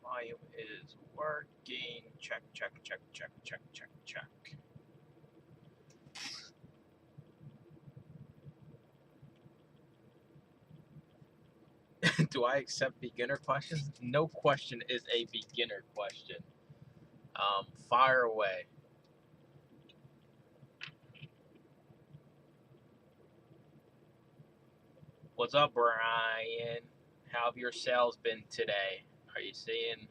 Volume is working. Check, check, check, check, check, check, check. Do I accept beginner questions? No question is a beginner question. Fire away. What's up, Brian? How have your sales been today? Are you seeing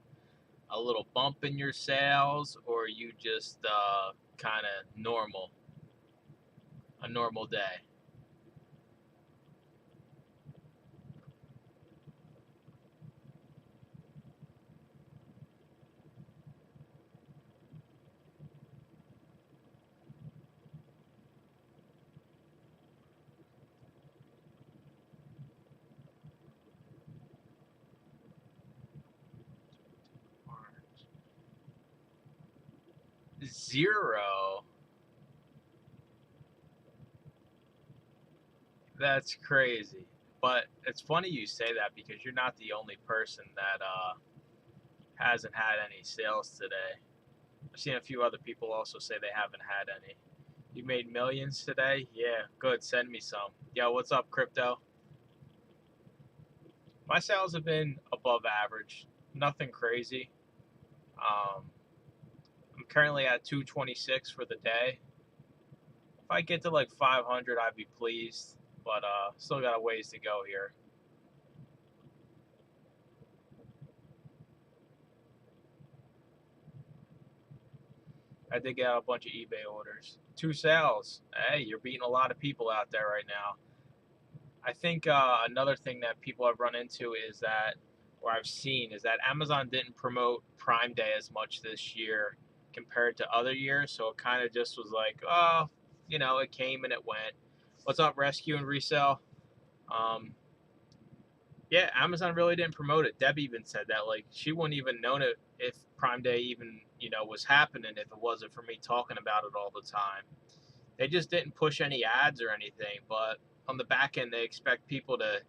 a little bump in your sales, or are you just kind of normal? A normal day? Zero? That's crazy. But it's funny you say that because you're not the only person that hasn't had any sales today. I've seen a few other people also say they haven't had any. You made millions today? Yeah, good. Send me some. Yo, what's up, crypto? My sales have been above average. Nothing crazy. Um, I'm currently at 226 for the day. If I get to like 500, I'd be pleased. But still got a ways to go here. I did get out a bunch of eBay orders. 2 sales. Hey, you're beating a lot of people out there right now. I think another thing that people have run into is that, or I've seen, is that Amazon didn't promote Prime Day as much this year compared to other years. So it kind of just was like, oh, it came and it went. What's up, Rescue and Resell? Um, yeah, Amazon really didn't promote it. Deb even said that, like, she wouldn't even known it if Prime Day even, was happening if it wasn't for me talking about it all the time. They just didn't push any ads or anything, but on the back end, they expect people to,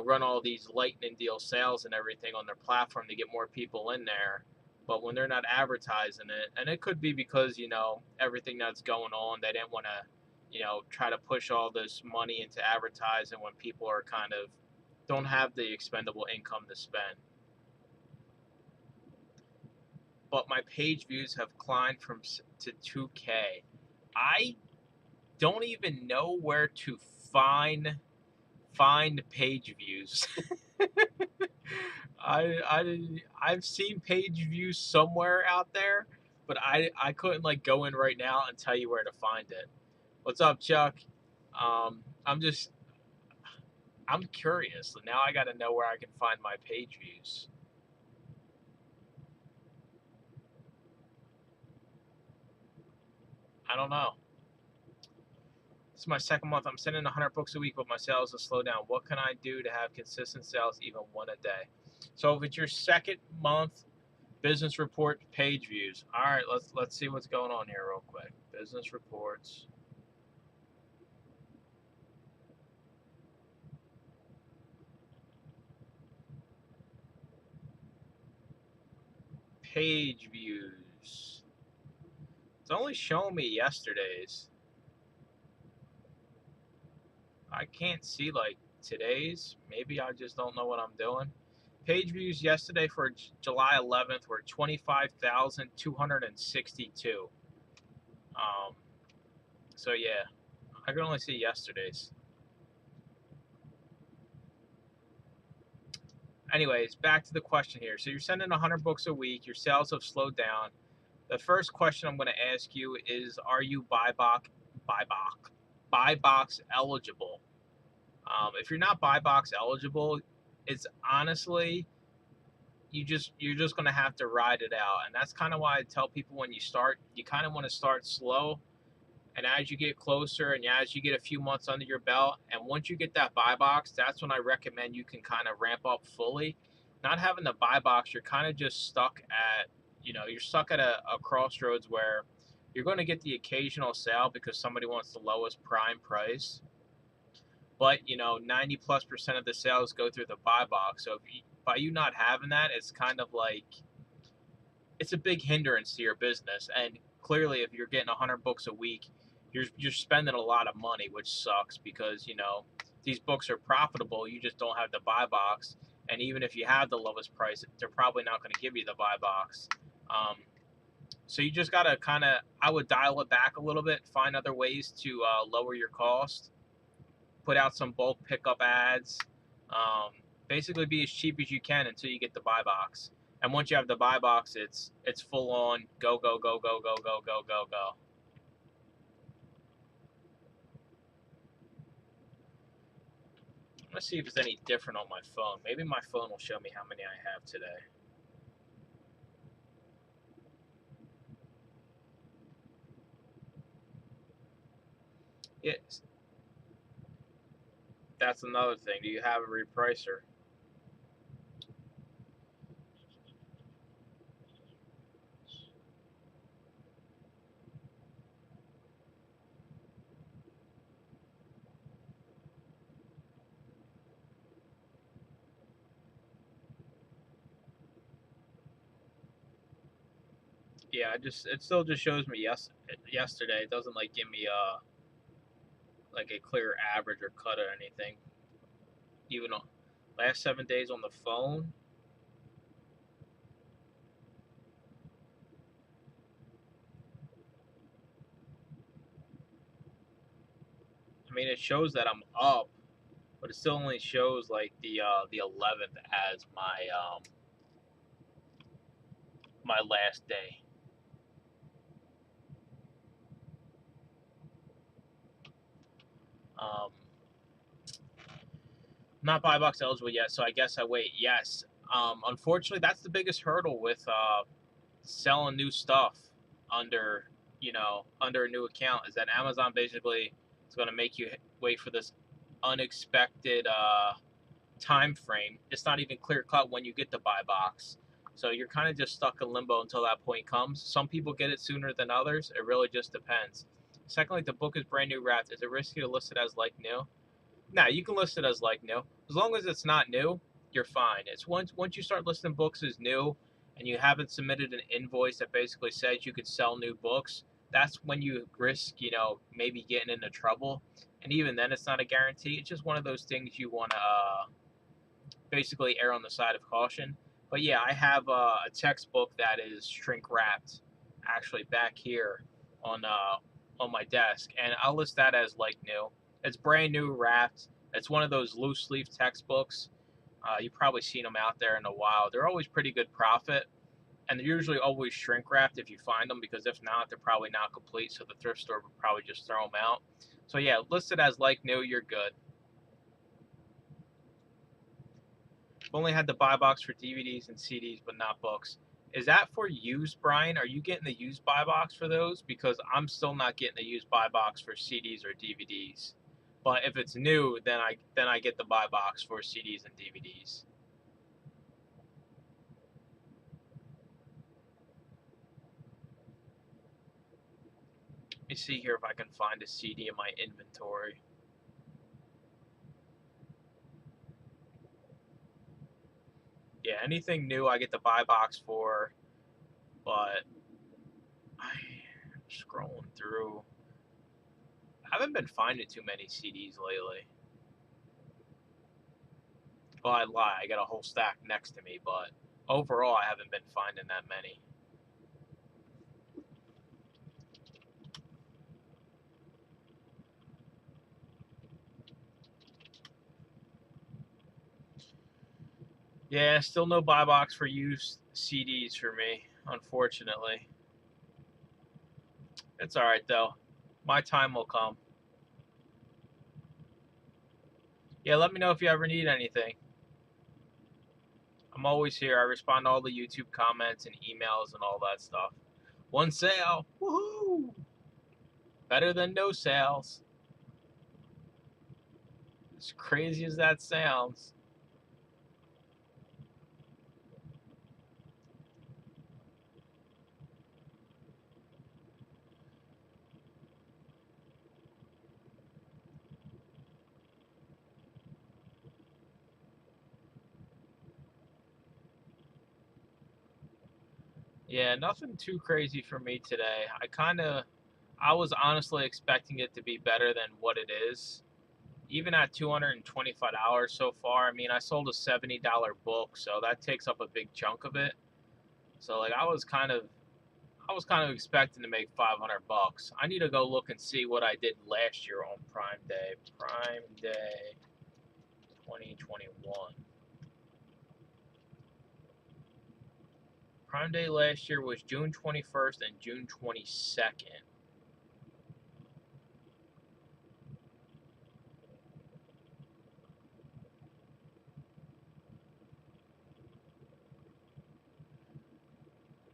run all these lightning deal sales and everything on their platform to get more people in there. But when they're not advertising it, and it could be because, everything that's going on, they didn't want to, try to push all this money into advertising when people are kind of don't have the expendable income to spend. But my page views have climbed to 2K. I don't even know where to find page views. I've seen page views somewhere out there, but I couldn't like go in right now and tell you where to find it. What's up, Chuck? I'm curious. Now I got to know where I can find my page views. I don't know. This is my second month. I'm sending 100 books a week, but my sales have slowed down. What can I do to have consistent sales, even one a day? So if it's your second month, business report page views. All right, let's see what's going on here real quick. Business reports. Page views. It's only showing me yesterday's. I can't see like today's. Maybe I just don't know what I'm doing. Page views yesterday for July 11th were 25,262. So yeah, I can only see yesterday's. Anyways, back to the question here. So you're sending 100 books a week. Your sales have slowed down. The first question I'm going to ask you is, are you buy box eligible? If you're not buy box eligible, it's honestly you're just going to have to ride it out. And that's kind of why I tell people when you start, you kind of want to start slow. And as you get closer and as you get a few months under your belt, and once you get that buy box, that's when I recommend you can kind of ramp up fully. Not having the buy box, you're kind of just stuck at, you're stuck at a crossroads where you're going to get the occasional sale because somebody wants the lowest prime price. but you know, 90+% of the sales go through the buy box. So by you not having that, it's kind of like it's a big hindrance to your business. And clearly, if you're getting 100 books a week, you're spending a lot of money, which sucks because you know these books are profitable. You just don't have the buy box, and even if you have the lowest price, they're probably not going to give you the buy box. So you just gotta kind of, I would dial it back a little bit, find other ways to lower your cost, put out some bulk pickup ads, um, basically be as cheap as you can until you get the buy box. And once you have the buy box, it's full on go go go go go go go go go. Let's see if it's any different on my phone. Maybe my phone will show me how many I have today. Yes, that's another thing. Do you have a repricer? Yeah, it still just shows me yesterday. It doesn't like give me like a clear average or cut or anything. Even on last 7 days on the phone. I mean, it shows that I'm up, but it still only shows like the 11th as my last day. Um, not buy box eligible yet, so I guess I wait. Yes. Unfortunately, that's the biggest hurdle with selling new stuff under under a new account is that Amazon basically is going to make you wait for this unexpected time frame. It's not even clear cut when you get the buy box. So you're kind of just stuck in limbo until that point comes. Some people get it sooner than others. It really just depends. Secondly, the book is brand new wrapped. Is it risky to list it as like new? Nah, you can list it as like new. As long as it's not new, you're fine. It's once you start listing books as new and you haven't submitted an invoice that basically says you could sell new books, that's when you risk, maybe getting into trouble. And even then it's not a guarantee. It's just one of those things you want to basically err on the side of caution. But yeah, I have a textbook that is shrink wrapped, actually back here on my desk, and I'll list that as like new. It's brand new wrapped. It's one of those loose leaf textbooks. You've probably seen them out there in a while. They're always pretty good profit, and they're usually always shrink wrapped if you find them, because if not, they're probably not complete. So the thrift store would probably just throw them out. So yeah, listed as like new, you're good. I've only had the buy box for DVDs and CDs, but not books. Is that for used, Brian? Are you getting the used buy box for those? Because I'm still not getting the used buy box for CDs or DVDs. But if it's new, then I get the buy box for CDs and DVDs. Let me see here if I can find a CD in my inventory. Yeah, anything new I get the buy box for, but I'm scrolling through. I haven't been finding too many CDs lately. Well, I lie. I got a whole stack next to me, but overall, I haven't been finding that many. Yeah, still no buy box for used CDs for me, unfortunately. It's all right though. My time will come. Yeah, let me know if you ever need anything. I'm always here. I respond to all the YouTube comments and emails and all that stuff. One sale, woohoo! Better than no sales. As crazy as that sounds. Yeah, nothing too crazy for me today. I was honestly expecting it to be better than what it is. Even at $225 so far, I mean, I sold a $70 book, so that takes up a big chunk of it. So like I was kind of expecting to make 500 bucks. I need to go look and see what I did last year on Prime Day. Prime Day 2021. Prime Day last year was June 21st and June 22nd.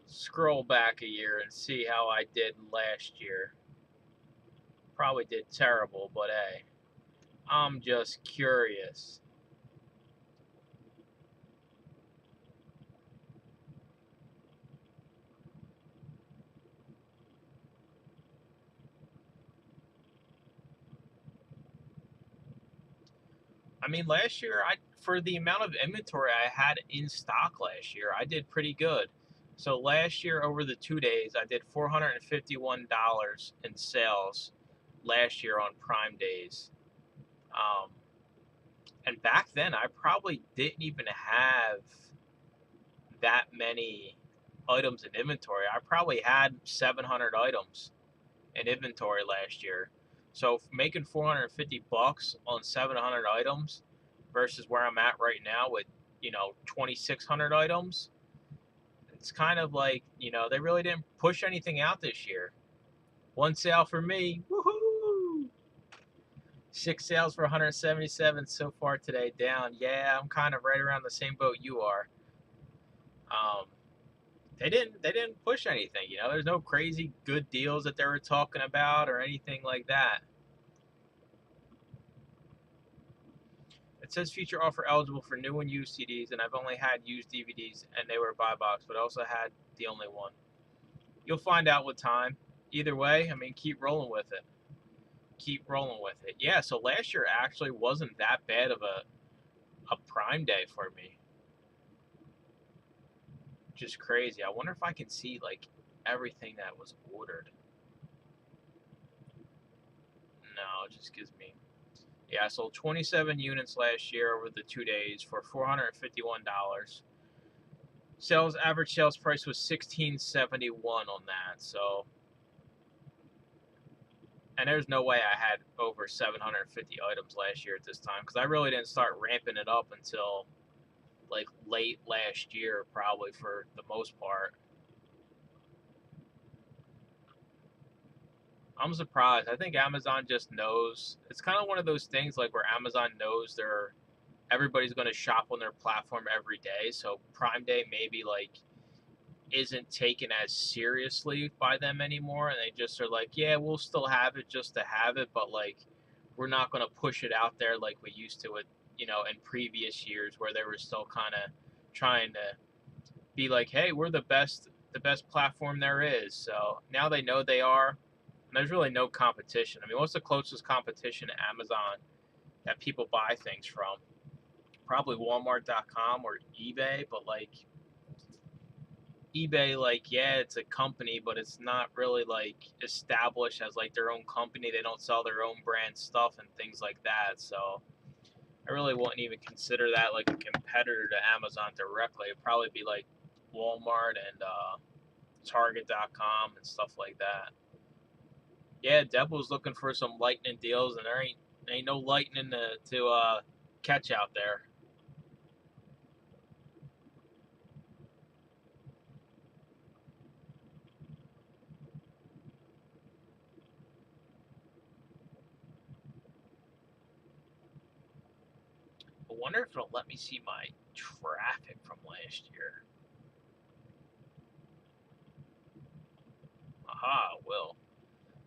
Scroll back a year and see how I did last year. Probably did terrible, but hey, I'm just curious. I mean, last year, I for the amount of inventory I had in stock last year, I did pretty good. So last year, over the 2 days, I did $451 in sales last year on Prime days. Um, and back then, I probably didn't even have that many items in inventory. I probably had 700 items in inventory last year. So making 450 bucks on 700 items versus where I'm at right now with, 2600 items, it's kind of like, they really didn't push anything out this year. One sale for me. Woohoo! Six sales for 177 so far today down. Yeah, I'm kind of right around the same boat you are. Um, they didn't push anything, there's no crazy good deals that they were talking about or anything like that. It says feature offer eligible for new and used CDs, and I've only had used DVDs, and they were buy box, but I also had the only one. You'll find out with time. Either way, I mean, keep rolling with it. Keep rolling with it. Yeah, so last year actually wasn't that bad of a Prime Day for me. Just crazy. I wonder if I can see like everything that was ordered. No, it just gives me. Yeah, I sold 27 units last year over the 2 days for $451. Average sales price was 1671 on that. So, and there's no way I had over 750 items last year at this time because I really didn't start ramping it up until like late last year, probably for the most part. I'm surprised. I think Amazon just knows. It's kind of one of those things like where Amazon knows everybody's going to shop on their platform every day. So Prime Day maybe like isn't taken as seriously by them anymore, and they just are like, yeah, we'll still have it just to have it, but like we're not going to push it out there like we used to it, in previous years where they were still kind of trying to be like, hey, we're the best platform there is. So now they know they are, and there's really no competition. I mean, what's the closest competition to Amazon that people buy things from? Probably Walmart.com or eBay, but like eBay, like, yeah, it's a company, but it's not really like established as like their own company. They don't sell their own brand stuff and things like that. So I really wouldn't even consider that like a competitor to Amazon directly. It'd probably be like Walmart and Target.com and stuff like that. Yeah, Deb was looking for some lightning deals, and there ain't no lightning to catch out there. I wonder if it'll let me see my traffic from last year. Aha, it will.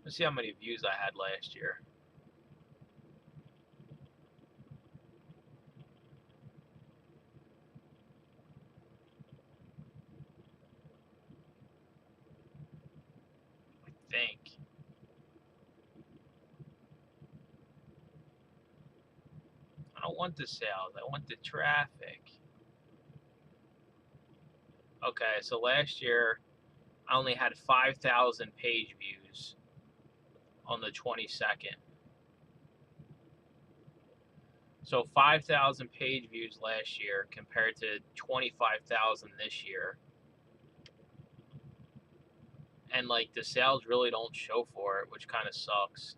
Let's see how many views I had last year. I think. I don't want the sales. I want the traffic. Okay, so last year I only had 5,000 page views on the 22nd. So 5,000 page views last year compared to 25,000 this year. And like the sales really don't show for it, which kind of sucks.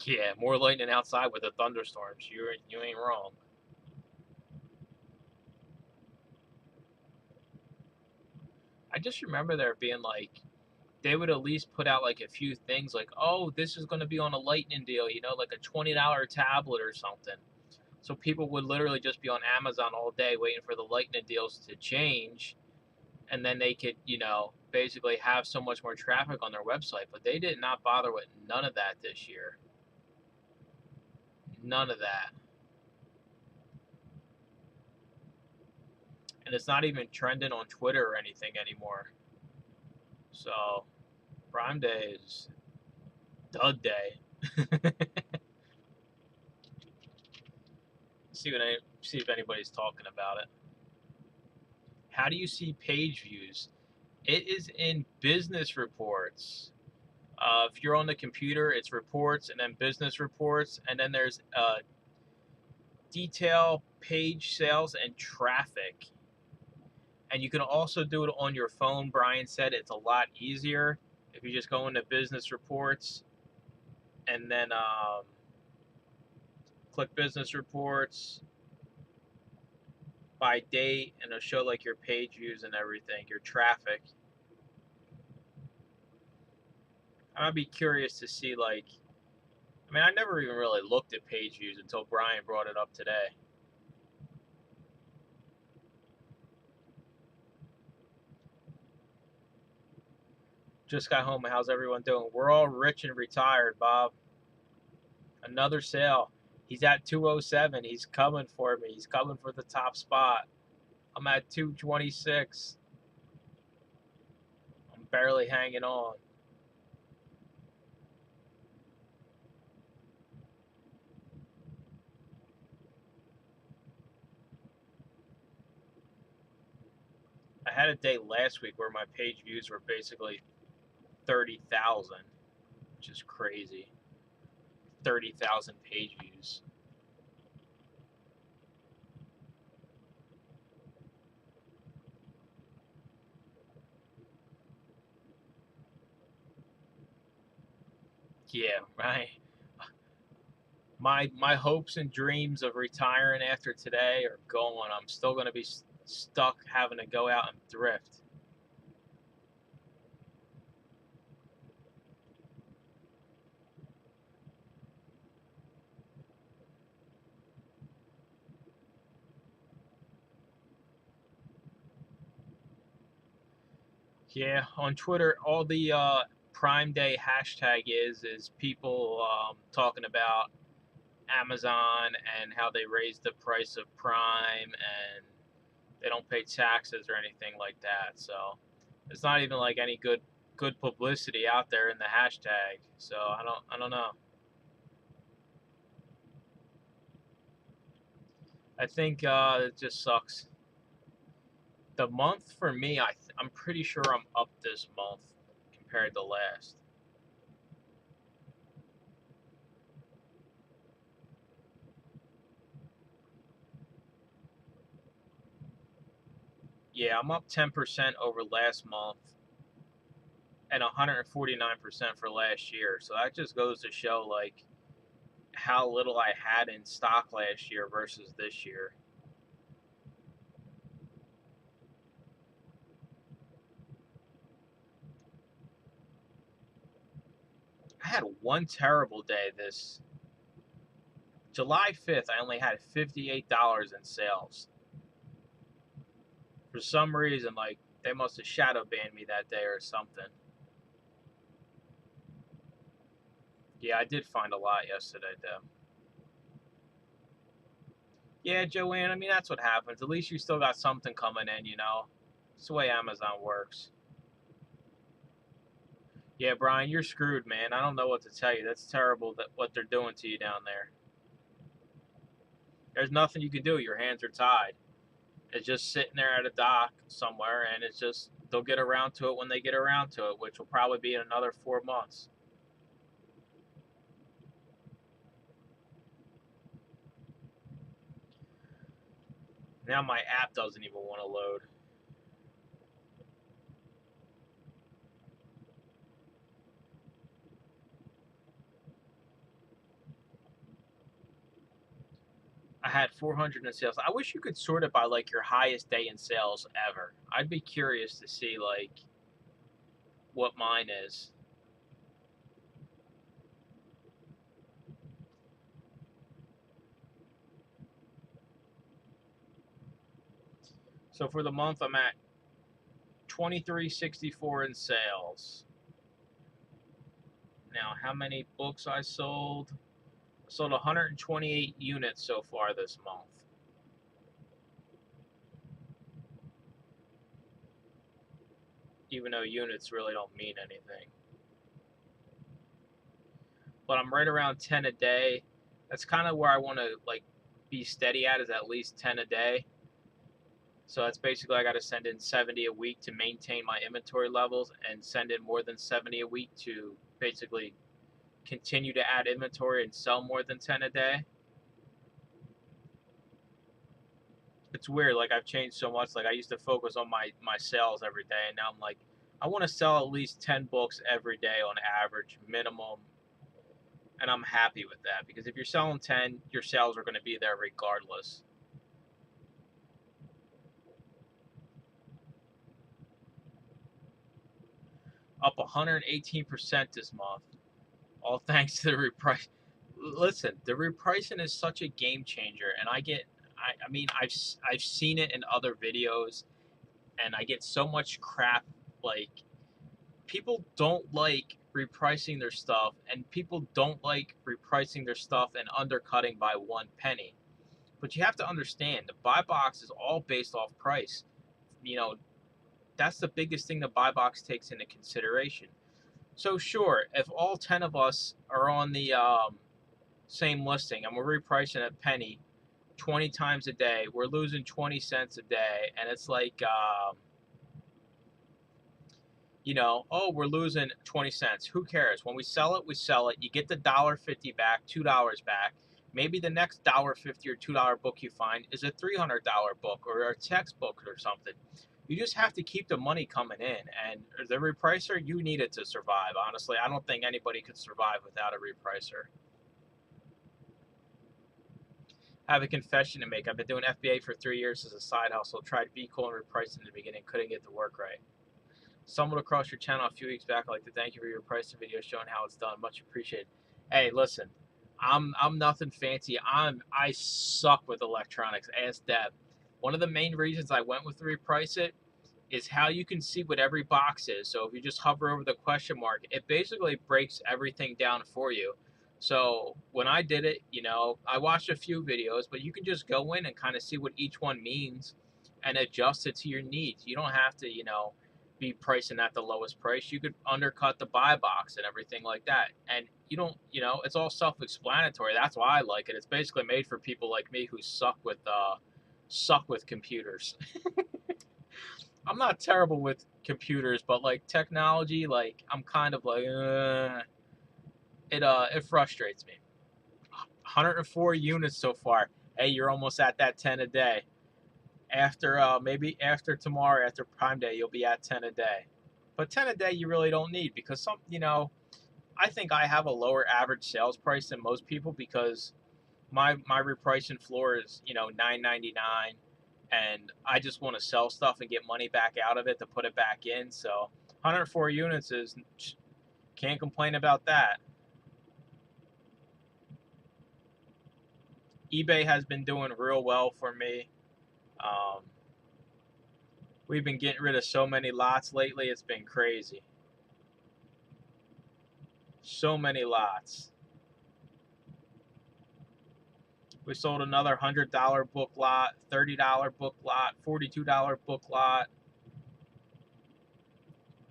Yeah, more lightning outside with the thunderstorms. You ain't wrong. I just remember there being like, they would at least put out like a few things like, oh, this is going to be on a lightning deal, you know, like a $20 tablet or something. So people would literally just be on Amazon all day waiting for the lightning deals to change, and then they could, you know, basically have so much more traffic on their website. But they did not bother with none of that this year. None of that. And it's not even trending on Twitter or anything anymore. So Prime Day is dud day. See if anybody's talking about it. How do you see page views? It is in business reports. If you're on the computer, it's reports and then business reports, and then there's detail, page sales, and traffic. And you can also do it on your phone. Brian said it's a lot easier if you just go into business reports and then click business reports by date, and it'll show like your page views and everything, your traffic. I'd be curious to see, like, I mean, I never even really looked at page views until Brian brought it up today. Just got home. How's everyone doing? We're all rich and retired, Bob. Another sale. He's at 207. He's coming for me. He's coming for the top spot. I'm at 226. I'm barely hanging on. I had a day last week where my page views were basically 30,000, which is crazy. 30,000 page views. Yeah, right. My hopes and dreams of retiring after today are gone. I'm still going to be stuck having to go out and thrift. Yeah, on Twitter, all the Prime Day hashtag is people talking about Amazon and how they raised the price of Prime and they don't pay taxes or anything like that. So it's not even like any good publicity out there in the hashtag. So I don't know. I think it just sucks. The month for me, I'm pretty sure I'm up this month compared to last. Yeah, I'm up 10% over last month and 149% for last year. So that just goes to show like how little I had in stock last year versus this year. I had one terrible day this July 5th. I only had $58 in sales. For some reason, like they must have shadow banned me that day or something. Yeah, I did find a lot yesterday, though. Yeah, Joanne, I mean, that's what happens. At least you still got something coming in, you know? It's the way Amazon works. Yeah, Brian, you're screwed, man. I don't know what to tell you. That's terrible that what they're doing to you down there. There's nothing you can do. Your hands are tied. It's just sitting there at a dock somewhere, and it's just they'll get around to it when they get around to it, which will probably be in another 4 months. Now my app doesn't even want to load. I had 400 in sales. I wish you could sort it by like your highest day in sales ever. I'd be curious to see like what mine is. So for the month, I'm at 2364 in sales. Now, how many books I sold? I sold 128 units so far this month. Even though units really don't mean anything. But I'm right around 10 a day. That's kind of where I want to like be steady at least 10 a day. So that's basically I got to send in 70 a week to maintain my inventory levels and send in more than 70 a week to basically continue to add inventory and sell more than 10 a day. It's weird. Like I've changed so much. Like I used to focus on my sales every day, and now I'm like, I want to sell at least 10 books every day on average, minimum. And I'm happy with that because if you're selling 10, your sales are going to be there regardless. Up 118% this month, all thanks to the reprice. Listen, the repricing is such a game changer, and I mean, I've seen it in other videos, and I get so much crap. Like people don't like repricing their stuff, and people don't like repricing their stuff and undercutting by 1 penny. But you have to understand the buy box is all based off price. You know, that's the biggest thing the buy box takes into consideration. So sure, if all 10 of us are on the same listing and we're repricing a penny 20 times a day, we're losing 20 cents a day, and it's like oh, we're losing 20 cents. Who cares? When we sell it, we sell it. You get the $1.50 back, $2 back. Maybe the next $1.50 or $2 book you find is a $300 book or a textbook or something. You just have to keep the money coming in. And the repricer, you need it to survive. Honestly, I don't think anybody could survive without a repricer. I have a confession to make. I've been doing FBA for 3 years as a side hustle. Tried VCOL and repricing in the beginning, couldn't get to work right. Stumbled across your channel a few weeks back. I'd like to thank you for your pricing video showing how it's done. Much appreciated. Hey, listen, I'm nothing fancy. I suck with electronics. Ask Deb. One of the main reasons I went with Reprice It is how you can see what every box is. So if you just hover over the question mark, it basically breaks everything down for you. So when I did it, I watched a few videos, but you can just go in and kind of see what each one means and adjust it to your needs. You don't have to, be pricing at the lowest price. You could undercut the buy box and everything like that. And you don't, it's all self-explanatory. That's why I like it. It's basically made for people like me who suck with computers. I'm not terrible with computers, but like technology, like I'm kind of like it frustrates me. 104 units so far. Hey, you're almost at that 10 a day. After maybe after tomorrow, after Prime Day, you'll be at 10 a day. But 10 a day you really don't need because I think I have a lower average sales price than most people because my repricing floor is $9.99, and I just want to sell stuff and get money back out of it to put it back in. So 104 units is can't complain about that. eBay has been doing real well for me. Um, we've been getting rid of so many lots lately. It's been crazy. So many lots. We sold another $100 book lot, $30 book lot, $42 book lot,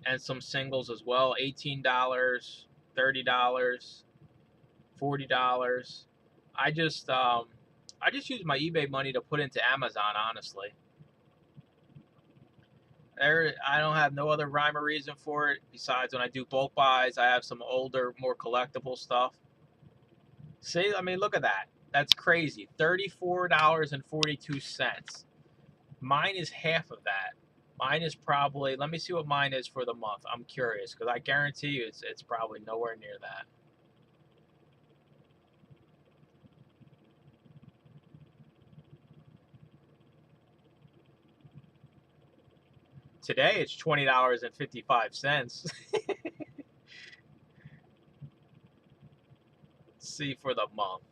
and some singles as well. $18, $30, $40. I just use my eBay money to put into Amazon, honestly. I don't have no other rhyme or reason for it besides when I do bulk buys. I have some older, more collectible stuff. See, I mean, look at that. That's crazy. $34.42. Mine is half of that. Mine is probably. Let me see what mine is for the month. I'm curious because I guarantee you it's probably nowhere near that. Today it's $20.55. See for the month.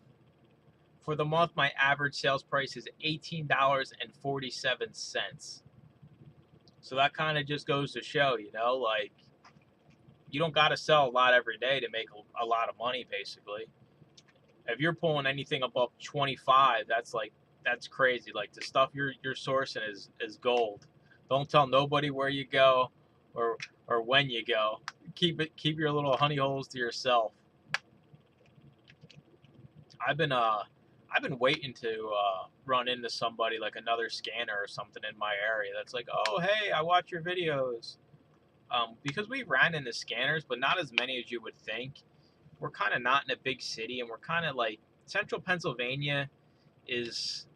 For the month, my average sales price is $18.47. So that kind of just goes to show, like you don't got to sell a lot every day to make a lot of money, basically. If you're pulling anything above 25, that's crazy. Like the stuff you're sourcing is gold. Don't tell nobody where you go or when you go. Keep your little honey holes to yourself. I've been waiting to run into somebody like another scanner or something in my area that's like, oh hey, I watch your videos. Because we ran into scanners, but not as many as you would think. We're kind of not in a big city, and we're kind of like central Pennsylvania it's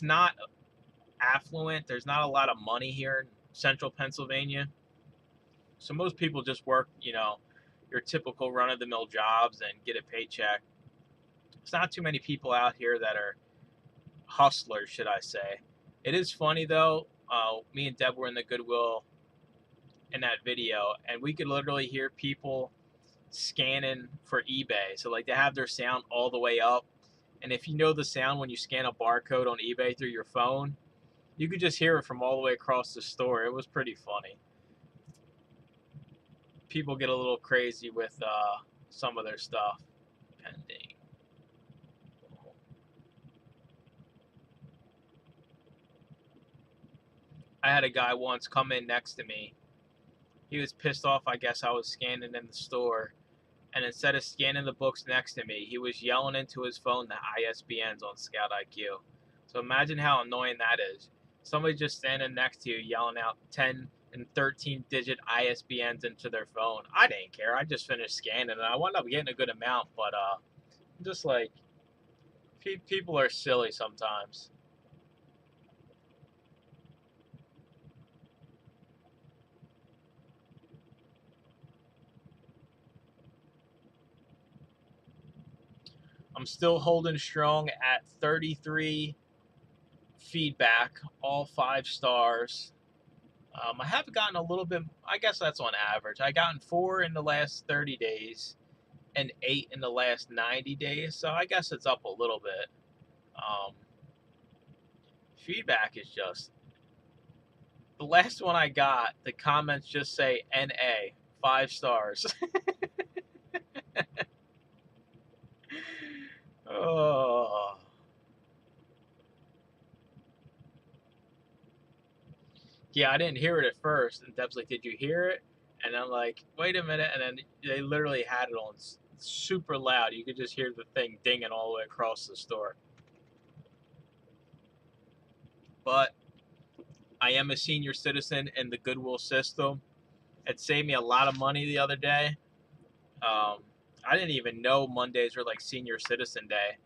not affluent. There's not a lot of money here in central Pennsylvania. So most people just work, your typical run of the mill jobs and get a paycheck. There's not too many people out here that are hustlers, should I say. It is funny though. Me and Deb were in the Goodwill in that video, and we could literally hear people scanning for eBay. So like they have their sound all the way up, and if you know the sound when you scan a barcode on eBay through your phone, you could just hear it from all the way across the store. It was pretty funny. People get a little crazy with some of their stuff. Pending. I had a guy once come in next to me. He was pissed off, I guess I was scanning in the store. And instead of scanning the books next to me, he was yelling into his phone the ISBNs on Scout IQ. So imagine how annoying that is. Somebody just standing next to you yelling out 10 and 13 digit ISBNs into their phone. I didn't care. I just finished scanning and I wound up getting a good amount, but just like people are silly sometimes. I'm still holding strong at 33 feedback, all 5 stars. I have gotten a little bit, I guess that's on average. I gotten 4 in the last 30 days and 8 in the last 90 days. So I guess it's up a little bit. Feedback is just, the last one I got, the comments just say NA, 5 stars. Oh. Yeah, I didn't hear it at first. And Deb's like, did you hear it? And I'm like, wait a minute. And then they literally had it on super loud. You could just hear the thing dinging all the way across the store. But I am a senior citizen in the Goodwill system. It saved me a lot of money the other day. I didn't even know Mondays were like senior citizen day.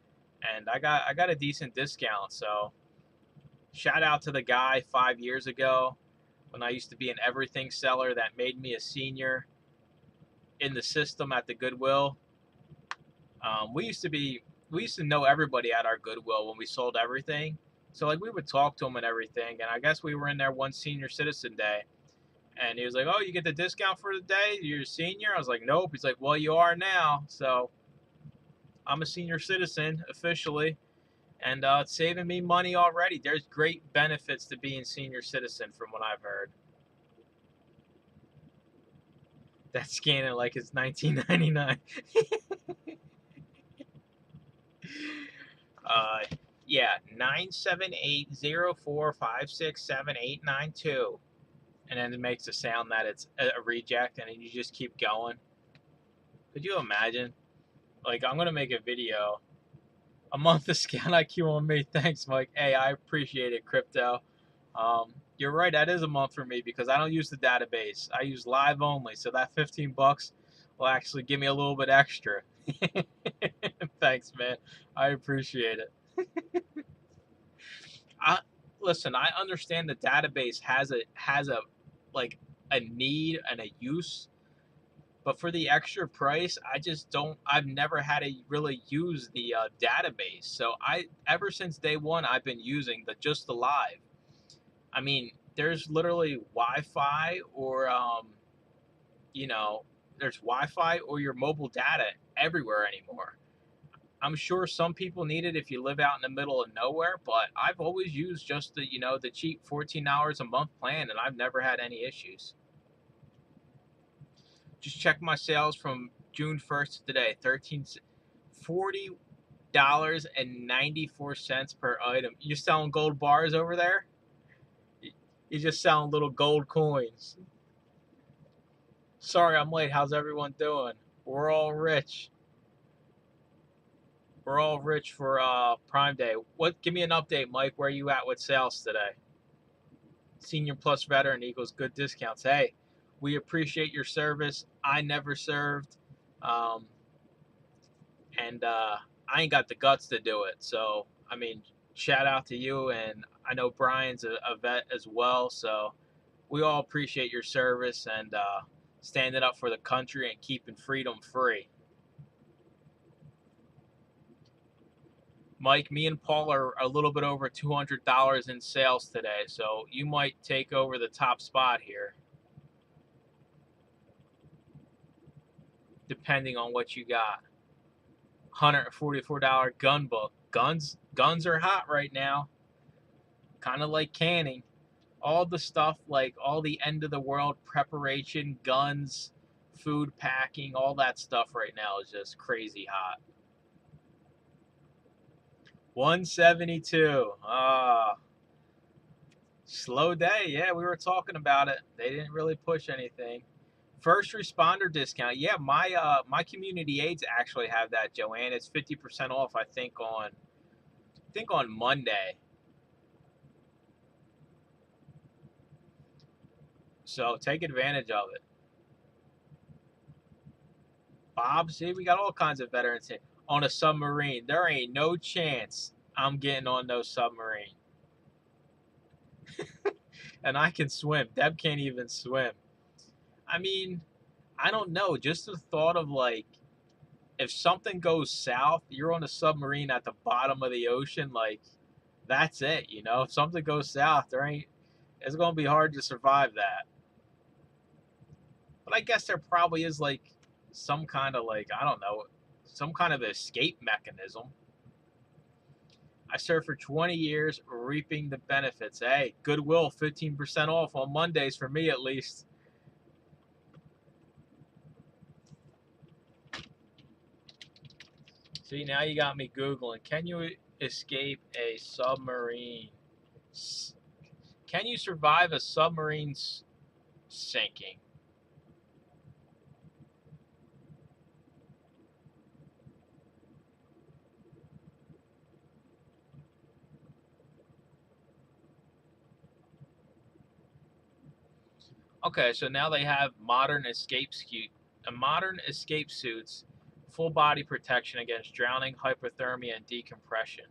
And I got a decent discount. So shout out to the guy 5 years ago when I used to be an everything seller that made me a senior in the system at the Goodwill. We used to know everybody at our Goodwill when we sold everything. So like we would talk to him and everything. And I guess we were in there one senior citizen day. And he was like, oh, you get the discount for the day? You're a senior? I was like, nope. He's like, well, you are now. So I'm a senior citizen officially. And it's saving me money already. There's great benefits to being senior citizen from what I've heard. That's scanning like it's 1999. Yeah, 978-04567892. And then it makes a sound that it's a reject, and then you just keep going. Could you imagine? Like, I'm going to make a video. A month of Scout IQ on me. Thanks, Mike. Hey, I appreciate it, Crypto. You're right. That is a month for me because I don't use the database. I use live only. So that $15 will actually give me a little bit extra. Thanks, man. I appreciate it. I listen. I understand the database has a like a need and a use, but for the extra price, I just don't. I've never had to really use the database. So I ever since day one, I've been using just the live. I mean, there's literally Wi-Fi or you know, there's Wi-Fi or your mobile data everywhere anymore. I'm sure some people need it if you live out in the middle of nowhere, but I've always used just the cheap $14 a month plan, and I've never had any issues. Just check my sales from June 1st to today. $40.94 per item. You selling gold bars over there? You're just selling little gold coins. Sorry I'm late. How's everyone doing? We're all rich. We're all rich for Prime Day. What? Give me an update, Mike. Where you at with sales today? Senior plus veteran equals good discounts. Hey, we appreciate your service. I never served, um, and I ain't got the guts to do it. So I mean, shout out to you, and I know Brian's a vet as well. So we all appreciate your service and standing up for the country and keeping freedom free. Mike, me and Paul are a little bit over $200 in sales today, so you might take over the top spot here, depending on what you got. $144 gun book. Guns are hot right now, kind of like canning. All the stuff, like all the end of the world preparation, guns, food packing, all that stuff right now is just crazy hot. 172. Slow day. Yeah, we were talking about it. They didn't really push anything. First responder discount. Yeah, my community aides actually have that, Joanne. It's 50% off, I think on Monday. So take advantage of it. Bob, see, we got all kinds of veterans here. On a submarine. There ain't no chance I'm getting on no submarine. And I can swim. Deb can't even swim. I mean, I don't know. Just the thought of like, if something goes south, you're on a submarine at the bottom of the ocean. Like, that's it. If something goes south, it's gonna be hard to survive that. But I guess there probably is like some kind of like, I don't know, some kind of escape mechanism. I served for 20 years, reaping the benefits. Hey, Goodwill, 15% off on Mondays for me at least. See, now you got me Googling. Can you escape a submarine? Can you survive a submarine sinking? Okay, so now they have modern escape suits, full body protection against drowning, hypothermia, and decompression.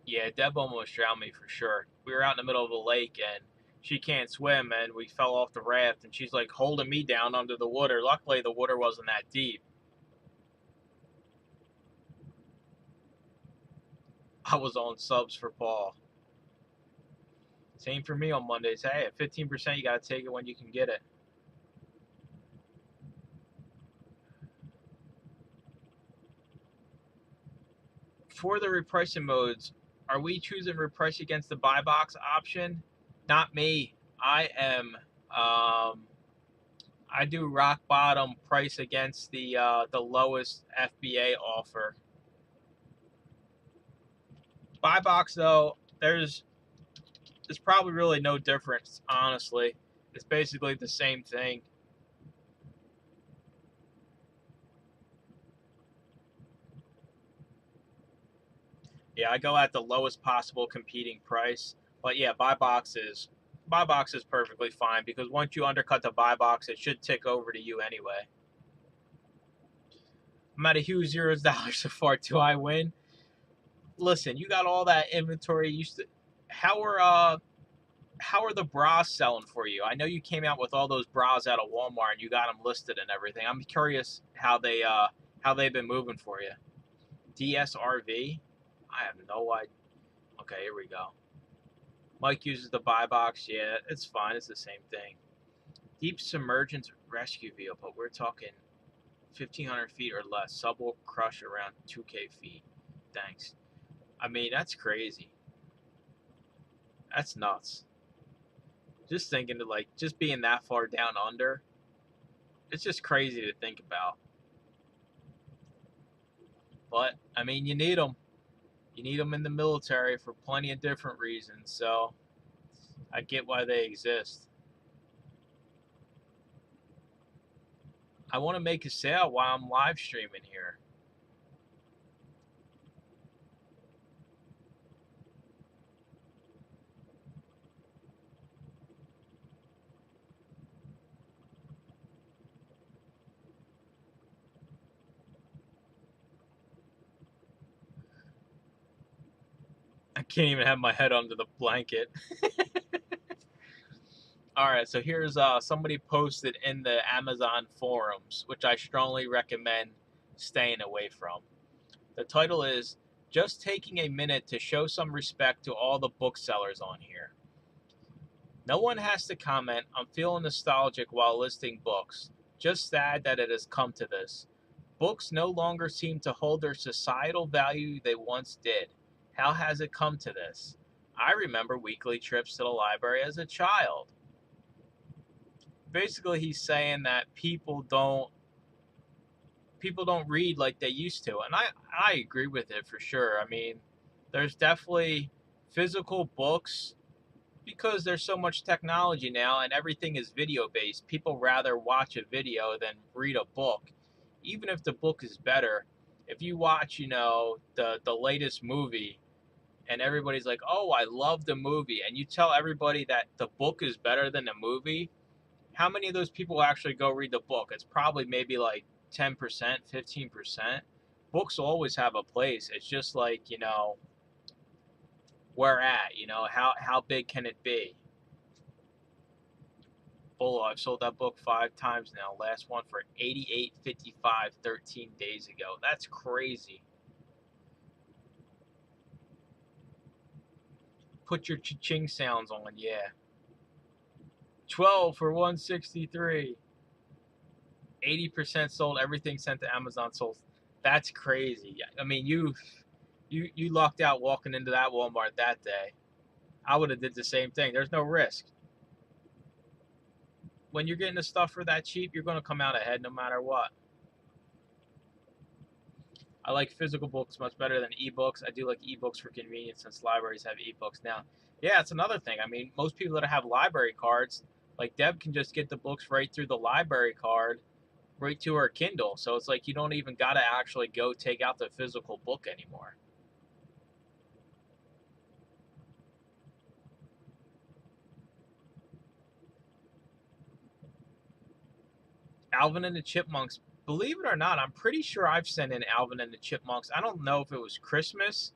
Yeah, Deb almost drowned me for sure. We were out in the middle of a lake and she can't swim and we fell off the raft and she's like holding me down under the water. Luckily the water wasn't that deep. I was on subs for Paul. Same for me on Mondays. Hey, at 15%, you got to take it when you can get it. For the repricing modes, are we choosing reprice against the buy box option? Not me. I do rock bottom price against the lowest FBA offer. Buy box though, there's probably really no difference, honestly. It's basically the same thing. Yeah, I go at the lowest possible competing price. But yeah, buy box is perfectly fine because once you undercut the buy box, it should tick over to you anyway. I'm at a huge $0 so far. Do I win? Listen, you got all that inventory. How are the bras selling for you? I know you came out with all those bras out of Walmart and you got them listed and everything. I'm curious how they've been moving for you. DSRV? I have no idea. Okay, here we go. Mike uses the buy box. Yeah, it's fine. It's the same thing. Deep submergence rescue vehicle, but we're talking 1,500 feet or less. Sub will crush around 2K feet. Thanks. I mean, that's crazy. That's nuts. Just thinking to just being that far down under, it's just crazy to think about. But I mean, you need them. You need them in the military for plenty of different reasons. So I get why they exist. I want to make a sale while I'm live streaming here. I can't even have my head under the blanket. All right, so here's somebody posted in the Amazon forums, which I strongly recommend staying away from. The title is Just Taking a Minute to Show Some Respect to All the Booksellers on Here. No one has to comment. I'm feeling nostalgic while listing books. Just sad that it has come to this. Books no longer seem to hold their societal value they once did. How has it come to this? I remember weekly trips to the library as a child. Basically, he's saying that people don't read like they used to, and I agree with it for sure. I mean, there's definitely physical books because there's so much technology now and everything is video based. People rather watch a video than read a book, even if the book is better. If you watch, the latest movie and everybody's like, "Oh, I love the movie," and you tell everybody that the book is better than the movie, how many of those people actually go read the book? It's probably maybe like 10%, 15%. Books always have a place. It's just like, where at, how big can it be? Bolo, I've sold that book 5 times now. Last one for $88.55 13 days ago. That's crazy. Put your cha-ching sounds on, yeah. 12 for 163. 80% sold. Everything sent to Amazon sold. That's crazy. I mean, you lucked out walking into that Walmart that day. I would have did the same thing. There's no risk. When you're getting the stuff for that cheap, you're going to come out ahead no matter what. I like physical books much better than ebooks. I do like ebooks for convenience since libraries have ebooks now. Yeah, it's another thing. I mean, most people that have library cards, like Deb, can just get the books right through the library card, right to her Kindle. So it's like you don't even got to actually go take out the physical book anymore. Alvin and the Chipmunks. Believe it or not, I'm pretty sure I've sent in Alvin and the Chipmunks. I don't know if it was Christmas,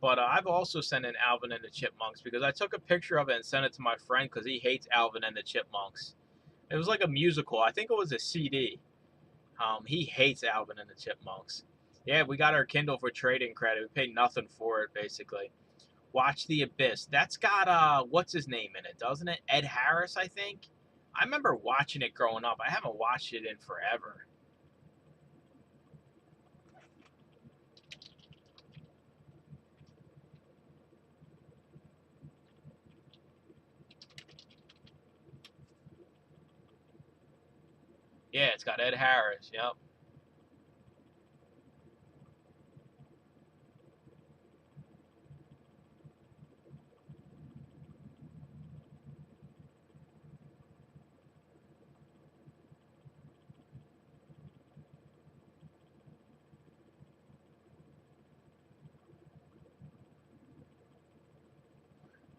but I've also sent in Alvin and the Chipmunks because I took a picture of it and sent it to my friend because he hates Alvin and the Chipmunks. It was like a musical. I think it was a CD. He hates Alvin and the Chipmunks. Yeah, we got our Kindle for trading credit. We paid nothing for it, basically. Watch the Abyss. That's got what's his name in it, doesn't it? Ed Harris, I think. I remember watching it growing up. I haven't watched it in forever. Yeah, it's got Ed Harris. Yep.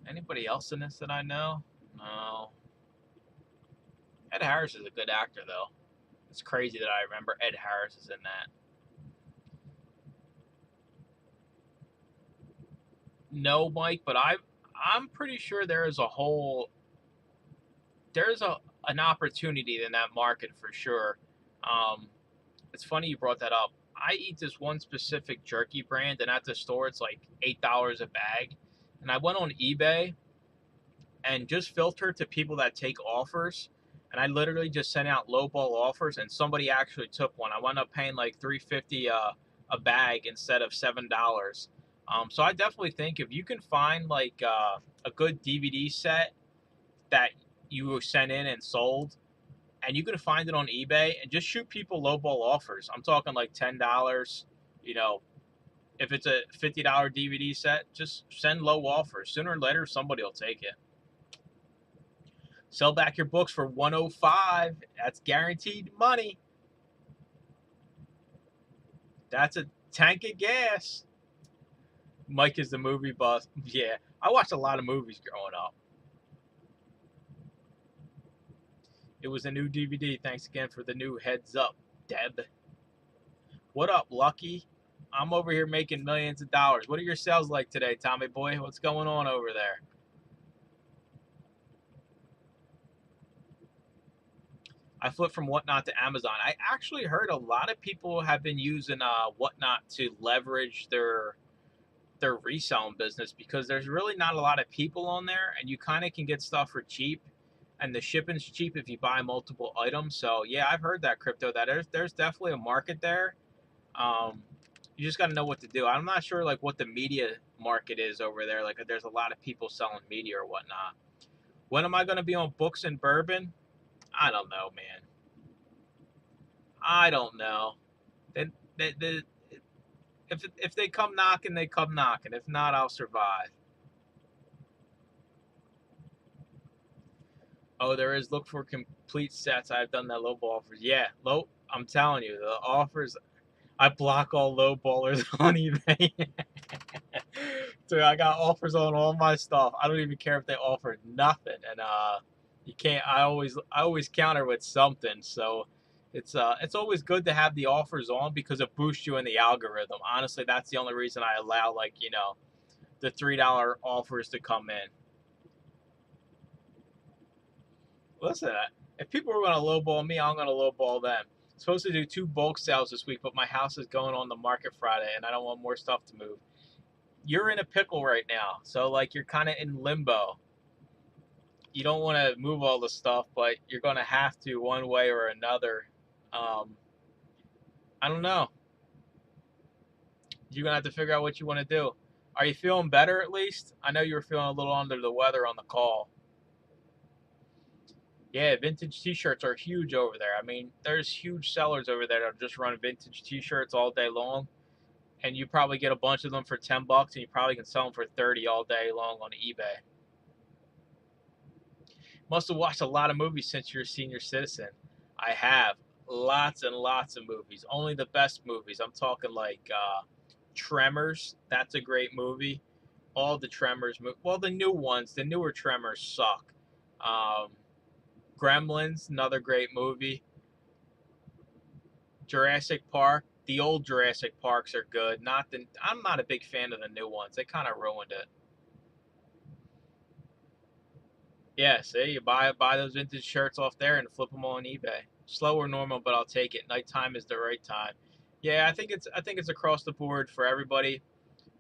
Anybody else in this that I know? No. Ed Harris is a good actor, though. It's crazy that I remember Ed Harris is in that. No, Mike, but I'm pretty sure there's an opportunity in that market for sure. Um, it's funny you brought that up. I eat this one specific jerky brand, and at the store it's like $8 a bag. And I went on eBay and just filtered to people that take offers. And I literally just sent out lowball offers, and somebody actually took one. I wound up paying like $3.50 a bag instead of $7. So I definitely think if you can find like a good DVD set that you sent in and sold, and you can find it on eBay, and just shoot people lowball offers. I'm talking like $10. You know, if it's a $50 DVD set, just send low offers. Sooner or later, somebody will take it. Sell back your books for $105. That's guaranteed money. That's a tank of gas. Mike is the movie buff. Yeah, I watched a lot of movies growing up. It was a new DVD. Thanks again for the new heads up, Deb. What up, Lucky? I'm over here making millions of dollars. What are your sales like today, Tommy boy? What's going on over there? I flipped from Whatnot to Amazon. I actually heard a lot of people have been using Whatnot to leverage their reselling business because there's really not a lot of people on there, and you kind of can get stuff for cheap, and the shipping's cheap if you buy multiple items. So yeah, I've heard that crypto that there's definitely a market there. Um, you just got to know what to do. I'm not sure like what the media market is over there. Like if there's a lot of people selling media or whatnot. When am I going to be on Books and Bourbon? I don't know, man. I don't know. They, if they come knocking, they come knocking. If not, I'll survive. Oh, there is. Look for complete sets. I've done that low ball offers. Yeah, low. I'm telling you, the offers. I block all low ballers on eBay. Dude, I got offers on all my stuff. I don't even care if they offer nothing, and you can't. I always counter with something. So it's always good to have the offers on because it boosts you in the algorithm. Honestly, that's the only reason I allow like the $3 offers to come in. Listen, if people are going to lowball me, I'm going to lowball them. I'm supposed to do 2 bulk sales this week, but my house is going on the market Friday, and I don't want more stuff to move. You're in a pickle right now, so like you're kind of in limbo. You don't want to move all the stuff, but you're going to have to one way or another. Um, I don't know. You're going to have to figure out what you want to do. Are you feeling better at least? I know you were feeling a little under the weather on the call. Yeah, vintage T-shirts are huge over there. I mean, there's huge sellers over there that just run vintage T-shirts all day long, and you probably get a bunch of them for $10, and you probably can sell them for 30 all day long on eBay. Must have watched a lot of movies since you're a senior citizen. I have lots and lots of movies. Only the best movies. I'm talking like Tremors. That's a great movie. All the Tremors. Well, the new ones, the newer Tremors suck. Um, Gremlins, another great movie. Jurassic Park. The old Jurassic Parks are good. I'm not a big fan of the new ones. They kind of ruined it. Yeah, see, you buy those vintage shirts off there and flip them on eBay. Slow or normal, but I'll take it. Nighttime is the right time. Yeah, I think it's across the board for everybody.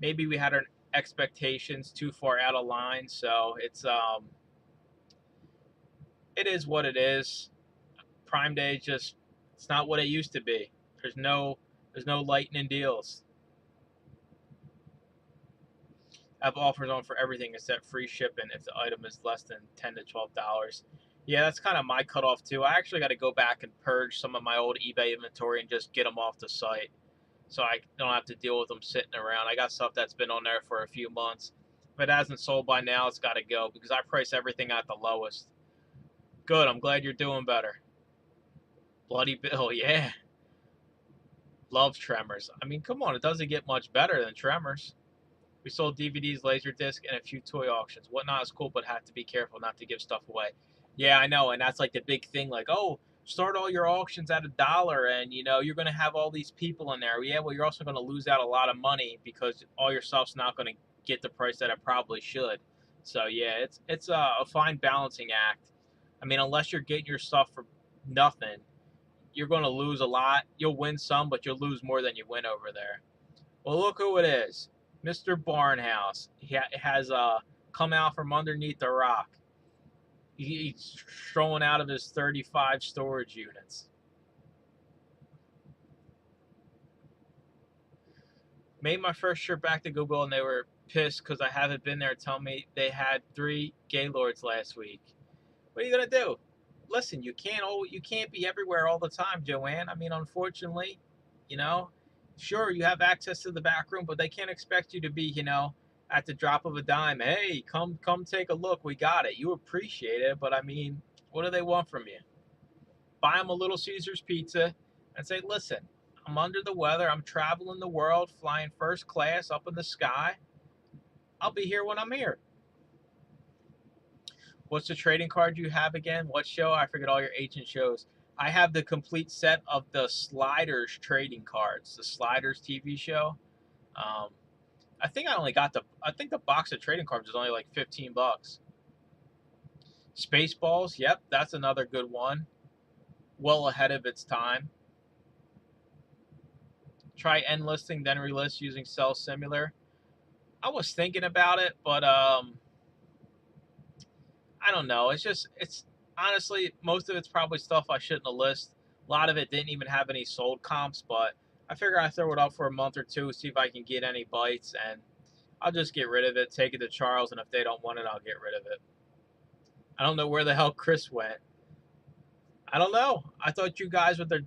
Maybe we had our expectations too far out of line, so it is what it is. Prime Day just it's not what it used to be. There's no lightning deals. I have offers on for everything except free shipping if the item is less than $10 to $12. Yeah, that's kind of my cutoff too. I actually got to go back and purge some of my old eBay inventory and just get them off the site, so I don't have to deal with them sitting around. I got stuff that's been on there for a few months. If it hasn't sold by now, it's got to go because I price everything at the lowest. Good. I'm glad you're doing better. Bloody Bill, yeah. Love Tremors. I mean, come on, it doesn't get much better than Tremors. We sold DVDs, Laserdisc, and a few toy auctions. Whatnot is cool, but have to be careful not to give stuff away. Yeah, I know, and that's like the big thing. Like, oh, start all your auctions at $1, and you're going to have all these people in there. Yeah, well, you're also going to lose out a lot of money because all your stuff's not going to get the price that it probably should. So yeah, it's a fine balancing act. I mean, unless you're getting your stuff for nothing, you're going to lose a lot. You'll win some, but you'll lose more than you win over there. Well, look who it is, Mr. Barnhouse. He has come out from underneath the rock. He's strolling out of his 35 storage units. Made my first trip back to Goodwill, and they were pissed because I haven't been there. Tell me they had 3 Gaylords last week. What are you gonna do? Listen, you can't be everywhere all the time, Joanne. I mean, unfortunately, you know, sure you have access to the back room, but they can't expect you to be, at the drop of a dime. Hey, come take a look. We got it. You appreciate it, but I mean, what do they want from you? Buy them a Little Caesars pizza and say, listen, I'm under the weather. I'm traveling the world, flying first class up in the sky. I'll be here when I'm here. What's the trading card you have again? What show? I forget all your agent shows. I have the complete set of the Sliders trading cards, the Sliders TV show. I think I think the box of trading cards is only like $15. Spaceballs, yep, that's another good one. Well ahead of its time. Try end listing, then relist using Cell Similar. I was thinking about it, but I don't know. It's honestly, most of it's probably stuff I shouldn't have listed. A lot of it didn't even have any sold comps, but I figure I throw it up for a month or two, see if I can get any bites, and I'll just get rid of it, take it to Charles, and if they don't want it, I'll get rid of it. I don't know where the hell Chris went. I don't know. I thought you guys with their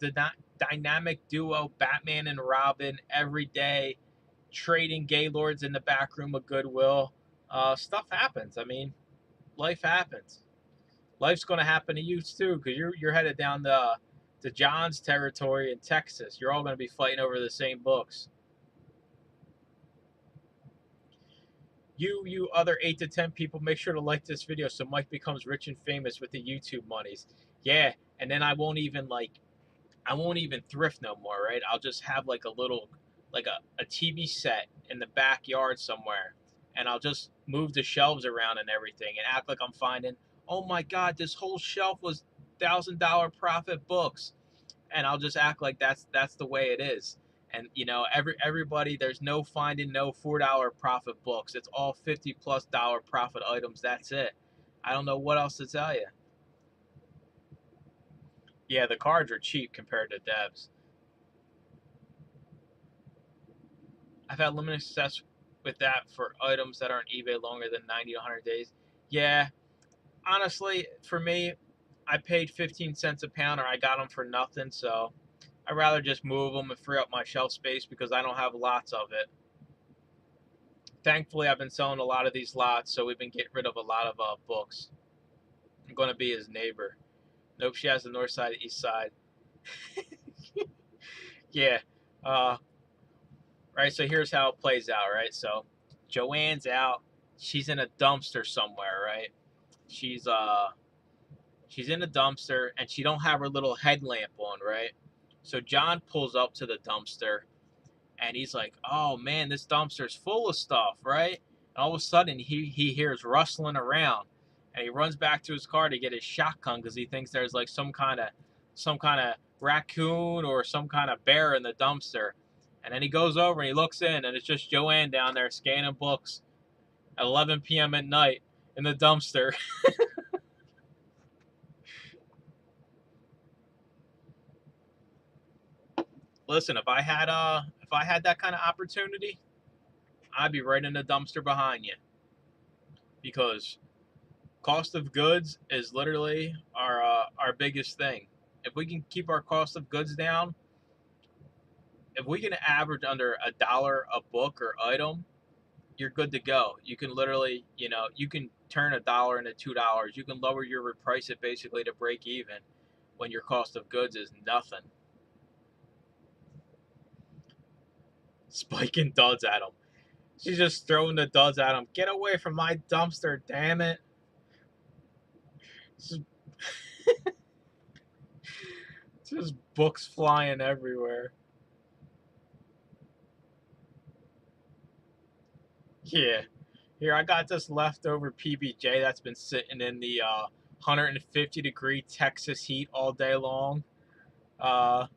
dynamic duo, Batman and Robin, every day, trading Gaylords in the back room of Goodwill. Stuff happens. I mean, life happens. Life's going to happen to you too, because you're headed down to John's territory in Texas. You're all going to be fighting over the same books. You other 8 to 10 people, make sure to like this video so Mike becomes rich and famous with the YouTube monies. Yeah, and then I won't even thrift no more, right? I'll just have like a TV set in the backyard somewhere, and I'll just move the shelves around and everything and act like I'm finding, oh my God, this whole shelf was $1,000 profit books, and I'll just act like that's the way it is. And everybody, there's no finding no $4 profit books. It's all $50+ profit items. That's it. I don't know what else to tell you. Yeah, the cards are cheap compared to Debs. I've had limited success with that for items that are on eBay longer than 90 to 100 days. Yeah, honestly, for me, I paid 15 cents a pound, or I got them for nothing, so I'd rather just move them and free up my shelf space because I don't have lots of it. Thankfully, I've been selling a lot of these lots, so we've been getting rid of a lot of books. I'm going to be his neighbor. Nope, she has the north side, east side. Yeah. Right, so here's how it plays out, right? So Joanne's out. She's in a dumpster somewhere, right? She's in a dumpster, and she don't have her little headlamp on, right? So John pulls up to the dumpster, and he's like, oh man, this dumpster's full of stuff, right? And all of a sudden he hears rustling around, and he runs back to his car to get his shotgun because he thinks there's like some kind of raccoon or some kind of bear in the dumpster. And then he goes over and he looks in, and it's just Joanne down there scanning books at 11 p.m. at night in the dumpster. Listen, if I had that kind of opportunity, I'd be right in the dumpster behind you, because cost of goods is literally our biggest thing. If we can keep our cost of goods down, if we can average under $1 a book or item, you're good to go. You can literally, you can turn $1 into $2. You can lower your reprice it basically to break even when your cost of goods is nothing. Spiking duds at them. She's just throwing the duds at him. Get away from my dumpster, damn it. Just, just books flying everywhere. Yeah. Here, I got this leftover PBJ that's been sitting in the 150-degree Texas heat all day long. Uh,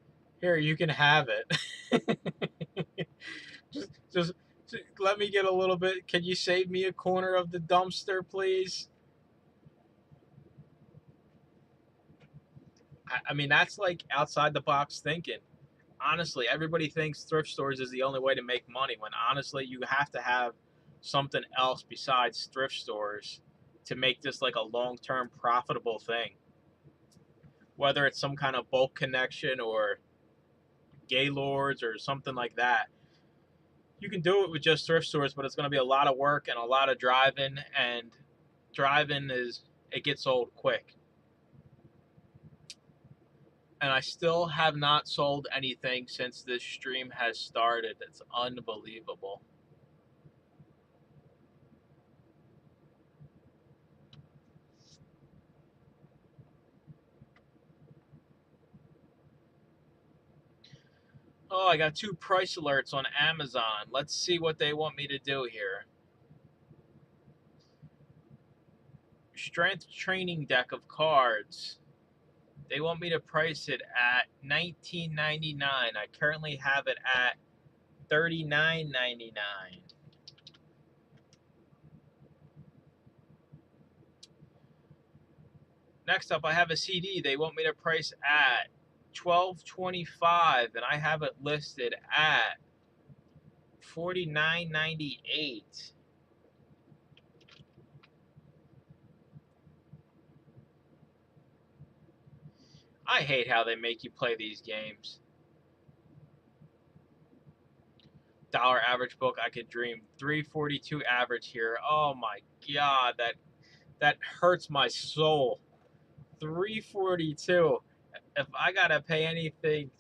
Here, you can have it. just, just, just let me get a little bit. Can you save me a corner of the dumpster, please? I mean, that's like outside the box thinking. Honestly, everybody thinks thrift stores is the only way to make money when honestly you have to have something else besides thrift stores to make this like a long-term profitable thing. Whether it's some kind of bulk connection or gaylords or something like that. You can do it with just thrift stores, but it's going to be a lot of work and a lot of driving, and driving is it gets old quick. And I still have not sold anything since this stream has started. It's unbelievable. Oh, I got 2 price alerts on Amazon. Let's see what they want me to do here. Strength training deck of cards. They want me to price it at $19.99. I currently have it at $39.99. Next up, I have a CD. They want me to price at $12.25, and I have it listed at $49.98. I hate how they make you play these games. Dollar average book, I could dream. 342 average here. Oh my god, that hurts my soul. 342. If I gotta pay anything,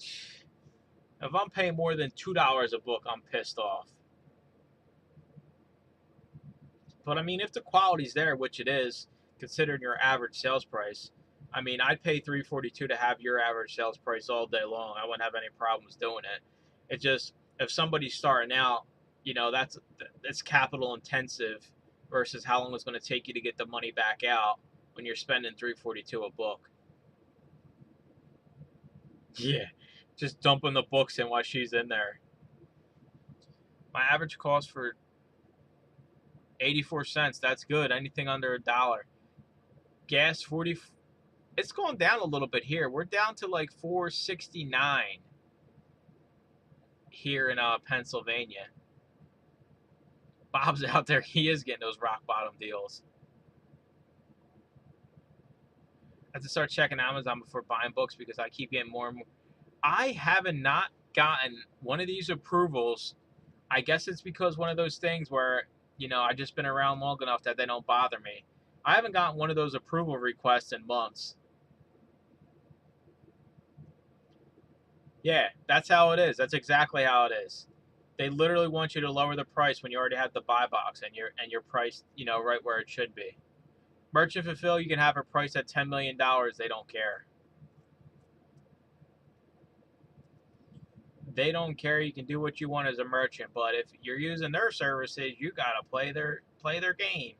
if I'm paying more than $2 a book, I'm pissed off. But I mean, if the quality's there, which it is, considering your average sales price, I mean, I'd pay 342 to have your average sales price all day long. I wouldn't have any problems doing it. It just if somebody's starting out, you know, that's capital intensive versus how long it's going to take you to get the money back out when you're spending 342 a book. Yeah, just dumping the books in while she's in there. My average cost for 84 cents. That's good. Anything under $1. Gas 40. It's going down a little bit here. We're down to like 469 here in Pennsylvania. Bob's out there. He is getting those rock bottom deals. I have to start checking Amazon before buying books because I keep getting more and more. I haven't not gotten one of these approvals. I guess it's because one of those things where, you know, I just been around long enough that they don't bother me. I haven't gotten one of those approval requests in months. Yeah, that's how it is. That's exactly how it is. They literally want you to lower the price when you already have the buy box and you're priced, you know, right where it should be. Merchant fulfill, you can have it priced at $10 million. They don't care. They don't care. You can do what you want as a merchant, but if you're using their services, you gotta play their game.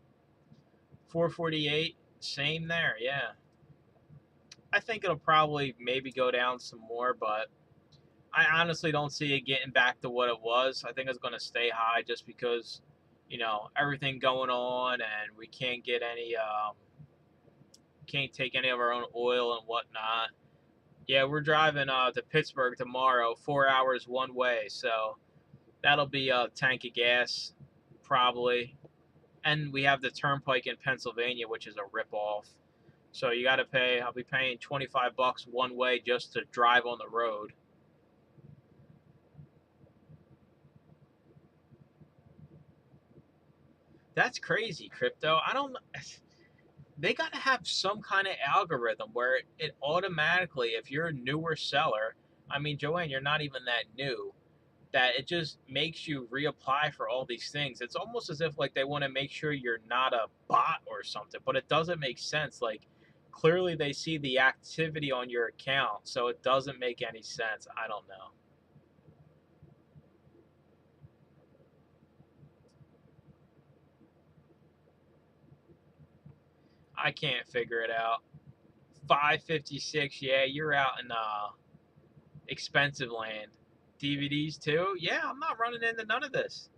448, same there. Yeah, I think it'll probably maybe go down some more, but I honestly don't see it getting back to what it was. I think it's going to stay high just because, you know, everything going on and we can't get any, can't take any of our own oil and whatnot. Yeah, we're driving to Pittsburgh tomorrow, 4 hours one way, so that'll be a tank of gas probably. And we have the turnpike in Pennsylvania, which is a ripoff. So you got to pay. I'll be paying $25 one way just to drive on the road. That's crazy, crypto. I don't. They got to have some kind of algorithm where it automatically, if you're a newer seller, I mean, Joanne, you're not even that new. that it just makes you reapply for all these things. It's almost as if like they want to make sure you're not a bot or something, but it doesn't make sense. Like clearly they see the activity on your account, so it doesn't make any sense. I don't know. I can't figure it out. 556, yeah, you're out in expensive land. DVDs too? Yeah, I'm not running into none of this.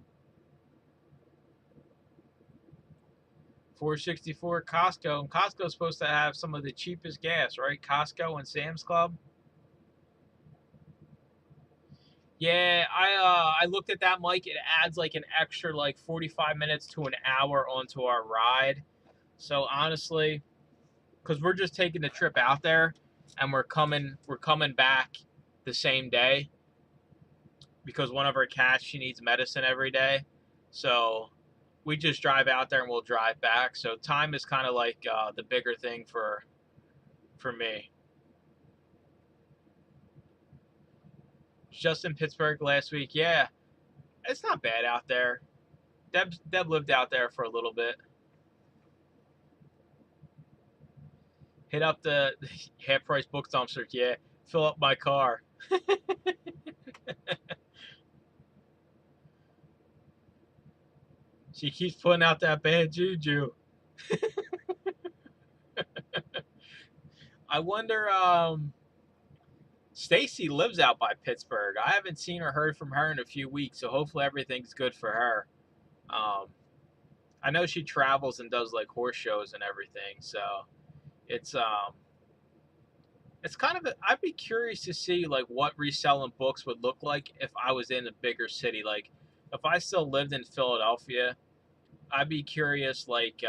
464 Costco. And Costco's supposed to have some of the cheapest gas, right? Costco and Sam's Club. Yeah, I looked at that, Mike. It adds like an extra like 45 minutes to an hour onto our ride. So honestly, because we're just taking the trip out there, and we're coming back the same day because one of our cats, she needs medicine every day. So we just drive out there and we'll drive back. So time is kind of like the bigger thing for me. Just in Pittsburgh last week. Yeah, it's not bad out there. Deb lived out there for a little bit. Hit up the half price book dumpster. Yeah, fill up my car. She keeps putting out that bad juju. I wonder. Stacy lives out by Pittsburgh. I haven't seen or heard from her in a few weeks, so hopefully everything's good for her. Um, I know she travels and does like horse shows and everything, so it's it's kind of I'd be curious to see like what reselling books would look like if I was in a bigger city. Like if I still lived in Philadelphia, I'd be curious like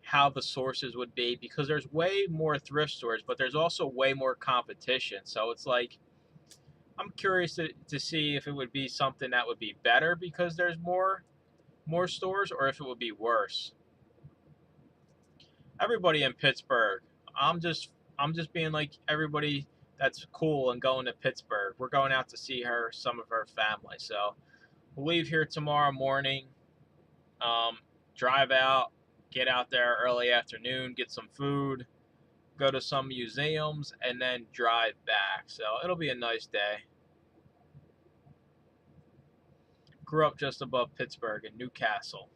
how the sources would be because there's way more thrift stores, but there's also way more competition. So it's like I'm curious to see if it would be something that would be better because there's more stores or if it would be worse. Everybody in Pittsburgh. I'm just being like everybody that's cool and going to Pittsburgh. We're going out to see her, some of her family. So we'll leave here tomorrow morning. Um, Drive out, get out there early afternoon, get some food, go to some museums, and then drive back. So it'll be a nice day. Grew up just above Pittsburgh in Newcastle.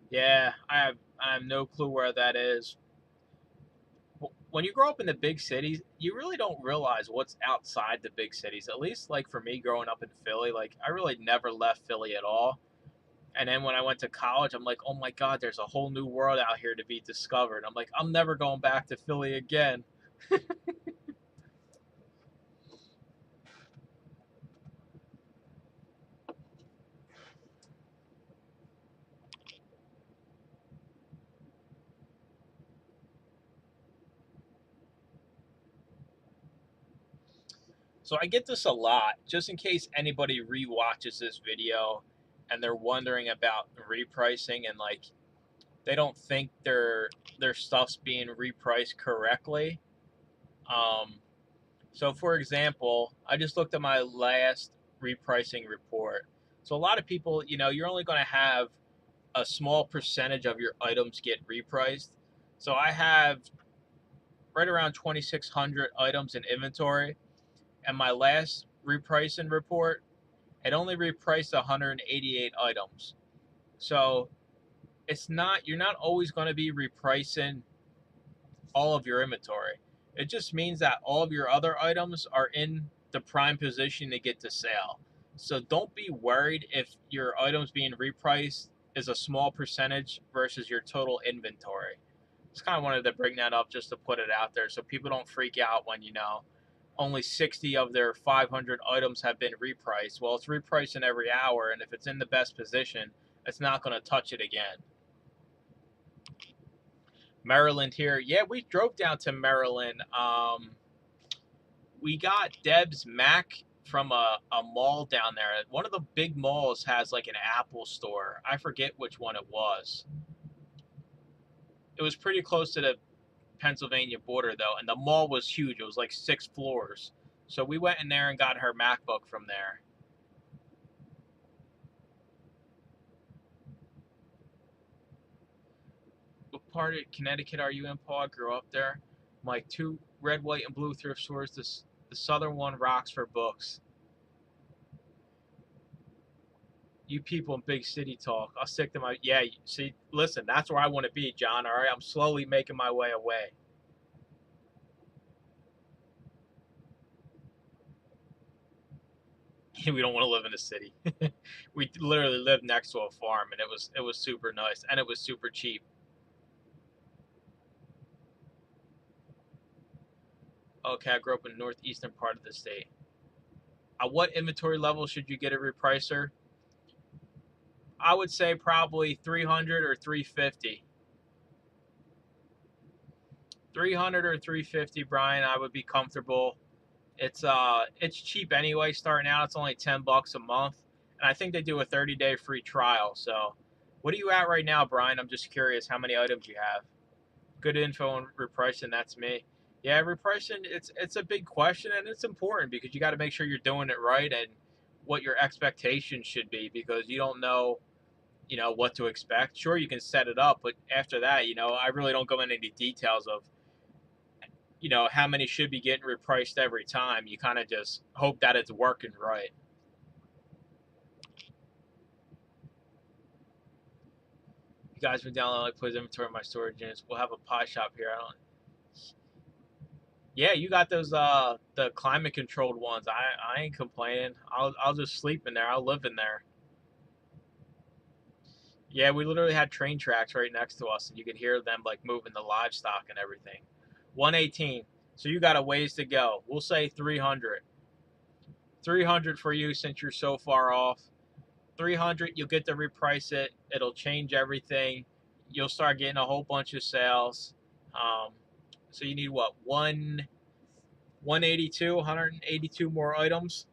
Yeah, I have no clue where that is. When you grow up in the big cities, you really don't realize what's outside the big cities. At least like for me growing up in Philly, like I really never left Philly at all. And then when I went to college, I'm like, oh my God, there's a whole new world out here to be discovered. I'm like, I'm never going back to Philly again. So I get this a lot, just in case anybody re-watches this video and they're wondering about repricing and like they don't think their stuff's being repriced correctly. Um, so for example, I just looked at my last repricing report. So a lot of people, you're only going to have a small percentage of your items get repriced. So I have right around 2,600 items in inventory, and my last repricing report, it only repriced 188 items. So you're not always going to be repricing all of your inventory. It just means that all of your other items are in the prime position to get to sale. So don't be worried if your items being repriced is a small percentage versus your total inventory. Just kind of wanted to bring that up just to put it out there so people don't freak out when only 60 of their 500 items have been repriced. Well, it's repricing every hour, and if it's in the best position, it's not going to touch it again. Maryland here. Yeah, we drove down to Maryland. We got Debs Mac from a mall down there. One of the big malls has like an Apple store. I forget which one it was. It was pretty close to the Pennsylvania border though, and the mall was huge. It was like 6 floors. So we went in there and got her MacBook from there. part of Connecticut are you in, Paul? Grew up there. I'm like, 2 red, white, and blue thrift stores. The southern one rocks for books. You people in big city talk. I'll stick to my. Yeah, see, listen, that's where I want to be, John. All right, I'm slowly making my way away. We don't want to live in a city. We literally lived next to a farm, and it was super nice, and it was super cheap. Okay, I grew up in the northeastern part of the state. At what inventory level should you get a repricer? I would say probably 300 or 350. 300 or 350, Brian. I would be comfortable. It's cheap anyway. Starting out, it's only $10 a month, and I think they do a 30-day free trial. So, what are you at right now, Brian? I'm just curious how many items you have. Good info on repricing. That's me. Yeah, repricing. It's a big question, and it's important because you got to make sure you're doing it right and what your expectations should be, because you don't know what to expect. Sure, you can set it up, but after that, I really don't go into any details of how many should be getting repriced every time. You kind of just hope that it's working right. You guys been down like put inventory in my storage units. We'll have a pie shop here. I don't. Yeah, you got those the climate controlled ones. I ain't complaining. I'll just sleep in there. I'll live in there. Yeah, we literally had train tracks right next to us, and you could hear them like moving the livestock and everything. 118. So you got a ways to go. We'll say 300. 300 for you since you're so far off. 300, you'll get to reprice it. It'll change everything. You'll start getting a whole bunch of sales. So you need what? 182 more items.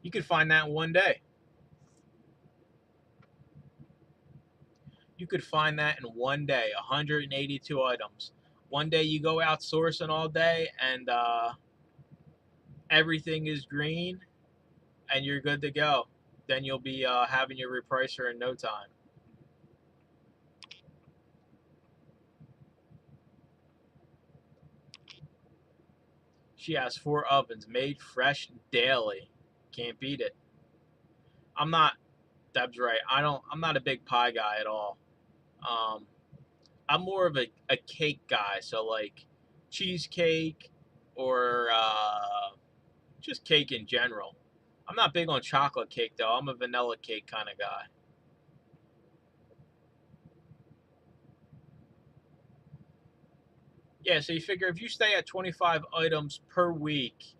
You could find that in one day. You could find that in one day. 182 items. One day you go out sourcing all day, and everything is green, and you're good to go. Then you'll be having your repricer in no time. She has 4 ovens made fresh daily. Can't beat it. I'm not. Deb's right. I'm not a big pie guy at all. Um, I'm more of a cake guy. So like cheesecake or just cake in general. I'm not big on chocolate cake though. I'm a vanilla cake kind of guy. Yeah, so you figure if you stay at 25 items per week,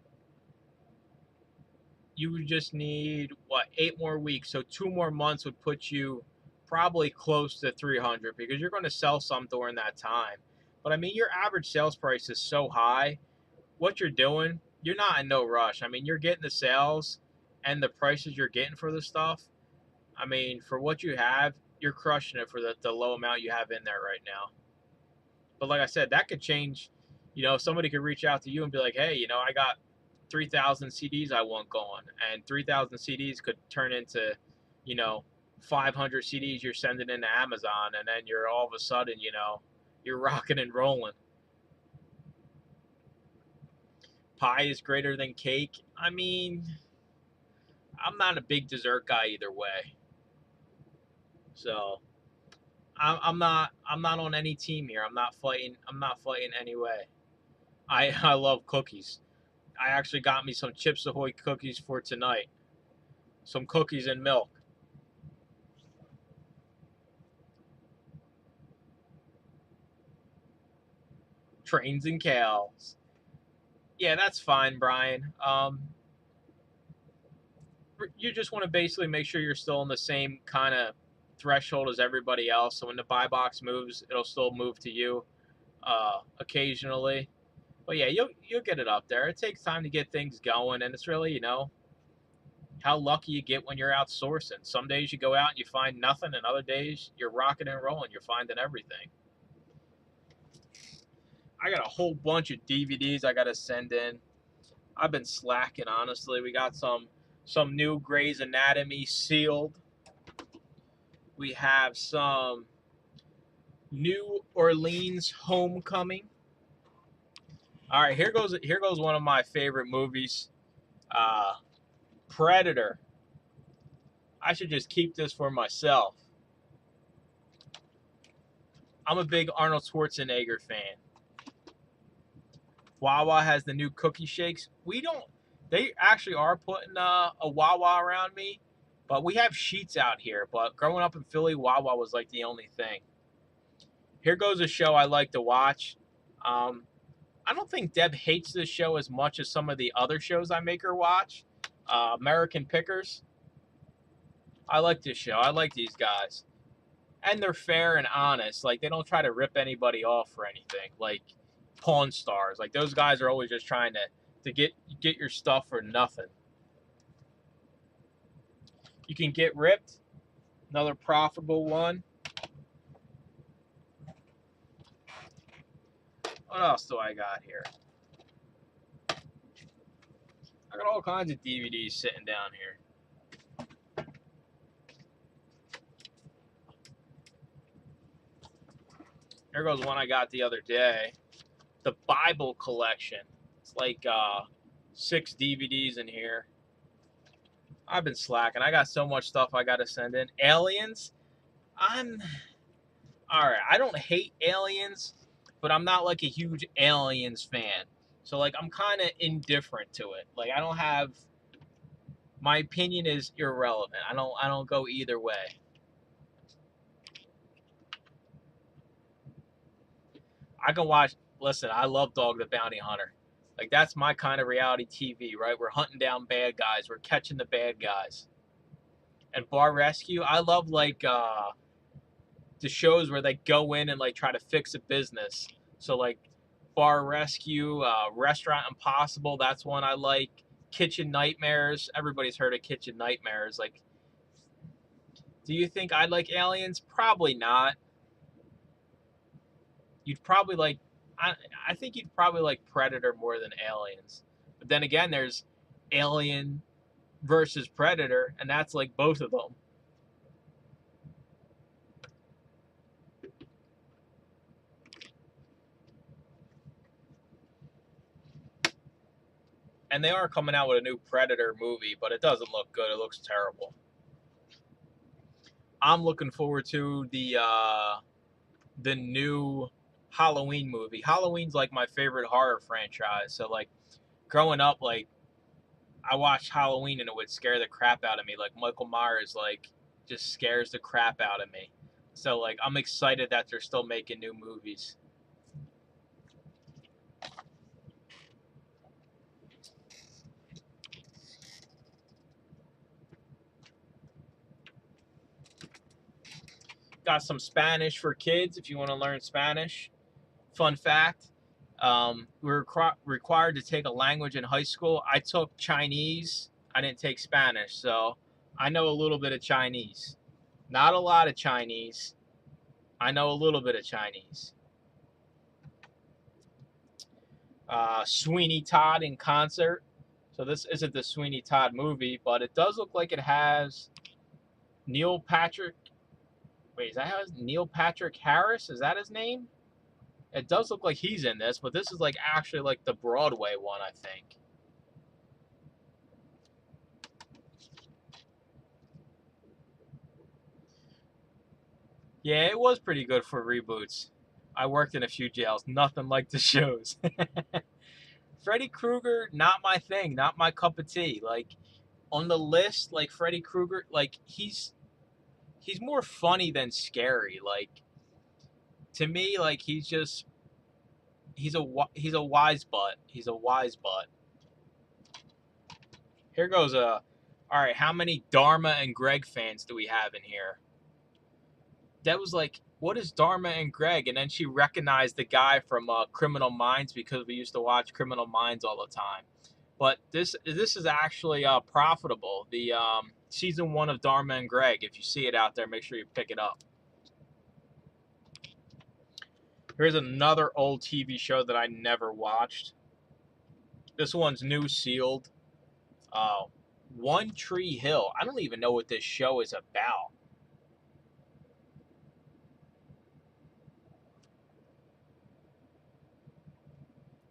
you would just need what, 8 more weeks. So 2 more months would put you probably close to 300 because you're going to sell some during that time. But I mean, your average sales price is so high. What you're doing, you're not in no rush. I mean, you're getting the sales and the prices you're getting for the stuff. I mean, for what you have, you're crushing it for the low amount you have in there right now. But like I said, that could change. Somebody could reach out to you and be like, hey, I got 3,000 CDs I want going, and 3,000 CDs could turn into, you know, 500 CDs you're sending into Amazon, and then you're all of a sudden, you're rocking and rolling. Pie is greater than cake. I mean, I'm not a big dessert guy either way, so I'm not on any team here. I'm not fighting. I'm not fighting any way. I love cookies. I actually got me some Chips Ahoy cookies for tonight. Some cookies and milk. Trains and cows. Yeah, that's fine, Brian. You just want to basically make sure you're still in the same kind of threshold as everybody else. So when the buy box moves, it'll still move to you occasionally. But yeah, you'll get it up there. It takes time to get things going, and it's really how lucky you get when you're out sourcing. Some days you go out and you find nothing, and other days you're rocking and rolling. You're finding everything. I got a whole bunch of DVDs I got to send in. I've been slacking, honestly. We got some new Grey's Anatomy sealed. We have some New Orleans Homecoming. All right, here goes one of my favorite movies, uh, Predator. I should just keep this for myself. I'm a big Arnold Schwarzenegger fan. Wawa has the new cookie shakes. They actually are putting a Wawa around me, but we have Sheets out here. But growing up in Philly, Wawa was like the only thing. Here goes a show I like to watch. Um, I don't think Deb hates this show as much as some of the other shows I make her watch. American Pickers. I like this show. I like these guys. And they're fair and honest. Like, they don't try to rip anybody off for anything. Like, Pawn Stars. Like, those guys are always just trying to get your stuff for nothing. You Can Get Ripped. Another profitable one. What else do I got here? I got all kinds of DVDs sitting down here. Here goes one I got the other day. The Bible Collection. It's like 6 DVDs in here. I've been slacking. I got so much stuff I got to send in. Aliens. Alright, I don't hate Aliens, but I'm not like a huge Aliens fan. So like I'm kind of indifferent to it. Like I don't have, my opinion is irrelevant. I don't go either way. I can watch, listen, I love Dog the Bounty Hunter. Like that's my kind of reality TV, right? We're hunting down bad guys. We're catching the bad guys. And Bar Rescue, I love like the shows where they go in and like try to fix a business. So like Bar Rescue, Restaurant Impossible, that's one I like. Kitchen Nightmares, everybody's heard of Kitchen Nightmares. Like, do you think I'd like Aliens? Probably not. You'd probably like, I think you'd probably like Predator more than Aliens. But then again, there's Alien versus Predator, and that's like both of them. And they are coming out with a new Predator movie, but it doesn't look good. It looks terrible. I'm looking forward to the new Halloween movie. Halloween's like my favorite horror franchise. So like growing up, like I watched Halloween and it would scare the crap out of me. Like Michael Myers, like just scares the crap out of me. So like I'm excited that they're still making new movies. Got some Spanish for kids if you want to learn Spanish. Fun fact, we're required to take a language in high school. I took Chinese. I didn't take Spanish, so I know a little bit of Chinese. Not a lot of Chinese. I know a little bit of Chinese. Sweeney Todd in concert. So this isn't the Sweeney Todd movie, but it does look like it has Neil Patrick. Wait, is that how Neil Patrick Harris? Is that his name? It does look like he's in this, but this is like actually like the Broadway one, I think. Yeah, it was pretty good for reboots. I worked in a few jails. Nothing like the shows. Freddy Krueger, not my thing. Not my cup of tea. Like, on the list, like, Freddy Krueger, like, he's more funny than scary. Like, to me, like, he's a wise butt. He's a wise butt. Here goes a... All right, how many Dharma and Greg fans do we have in here? That was like, what is Dharma and Greg? And then she recognized the guy from Criminal Minds because we used to watch Criminal Minds all the time. But this is actually profitable. The season 1 of Dharma and Greg. If you see it out there, make sure you pick it up. Here's another old TV show that I never watched. This one's new, sealed. One Tree Hill. I don't even know what this show is about.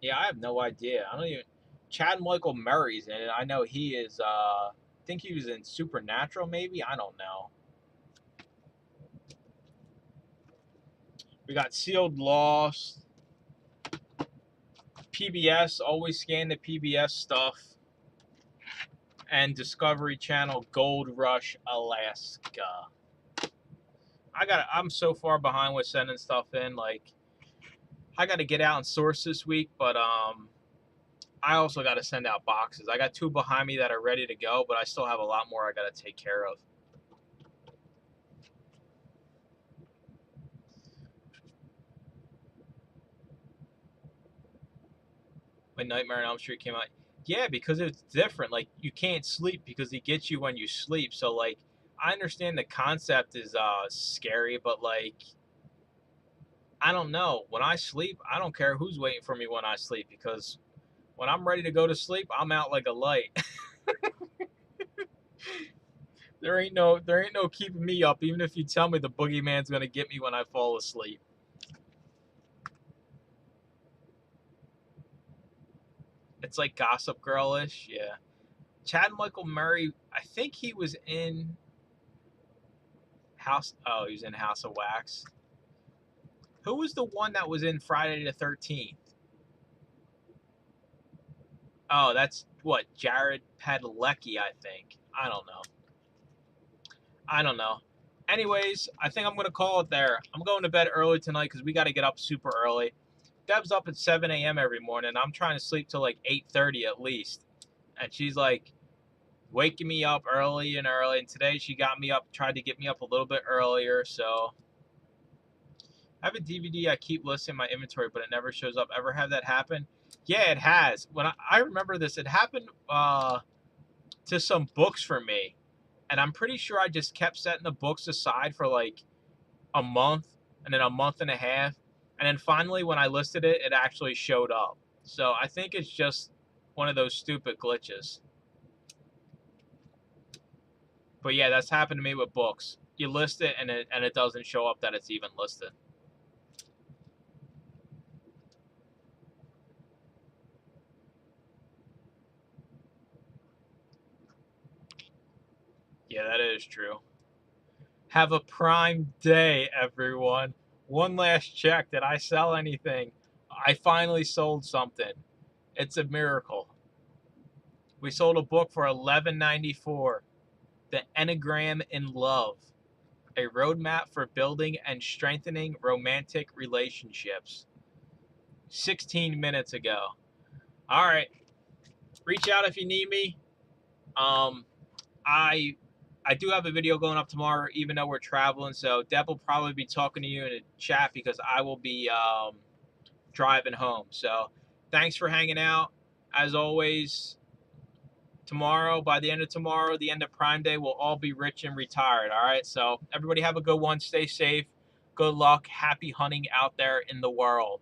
Yeah, I have no idea. I don't even. Chad Michael Murray's in it. I know he is. I think he was in Supernatural, maybe. I don't know. We got Sealed Lost. PBS. Always scan the PBS stuff. And Discovery Channel Gold Rush Alaska. I'm so far behind with sending stuff in. Like, I got to get out and source this week, but I also got to send out boxes. I got 2 behind me that are ready to go, but I still have a lot more I got to take care of. When Nightmare on Elm Street came out, yeah, because it's different. Like, you can't sleep because he gets you when you sleep. So like, I understand the concept is scary, but like, I don't know. When I sleep, I don't care who's waiting for me when I sleep, because when I'm ready to go to sleep, I'm out like a light. There ain't no keeping me up, even if you tell me the boogeyman's gonna get me when I fall asleep. It's like Gossip Girl-ish, yeah. Chad Michael Murray, I think he was in House. Oh, he was in House of Wax. Who was the one that was in Friday the 13th? Oh, that's what, Jared Padalecki, I think. I don't know. I don't know. Anyways, I think I'm gonna call it there. I'm going to bed early tonight because we got to get up super early. Deb's up at 7 a.m. every morning. I'm trying to sleep till like 8:30 at least, and she's like waking me up early and early. And today she got me up, tried to get me up a little bit earlier. So I have a DVD I keep listing in my inventory, but it never shows up. Ever have that happen? Yeah, it has. When I remember this, it happened to some books for me, and I'm pretty sure I just kept setting the books aside for like a month, and then a month and a half, and then finally when I listed it, it actually showed up. So I think it's just one of those stupid glitches. But yeah, that's happened to me with books. You list it and it doesn't show up that it's even listed. Yeah, that is true. Have a prime day, everyone. One last check. Did I sell anything? I finally sold something. It's a miracle. We sold a book for $11.94. The Enneagram in Love. A roadmap for building and strengthening romantic relationships. 16 minutes ago. All right. Reach out if you need me. Um, I I do have a video going up tomorrow, even though we're traveling. So Deb will probably be talking to you in a chat because I will be driving home. So thanks for hanging out. As always, tomorrow, by the end of tomorrow, the end of Prime Day, we'll all be rich and retired. All right. So everybody have a good one. Stay safe. Good luck. Happy hunting out there in the world.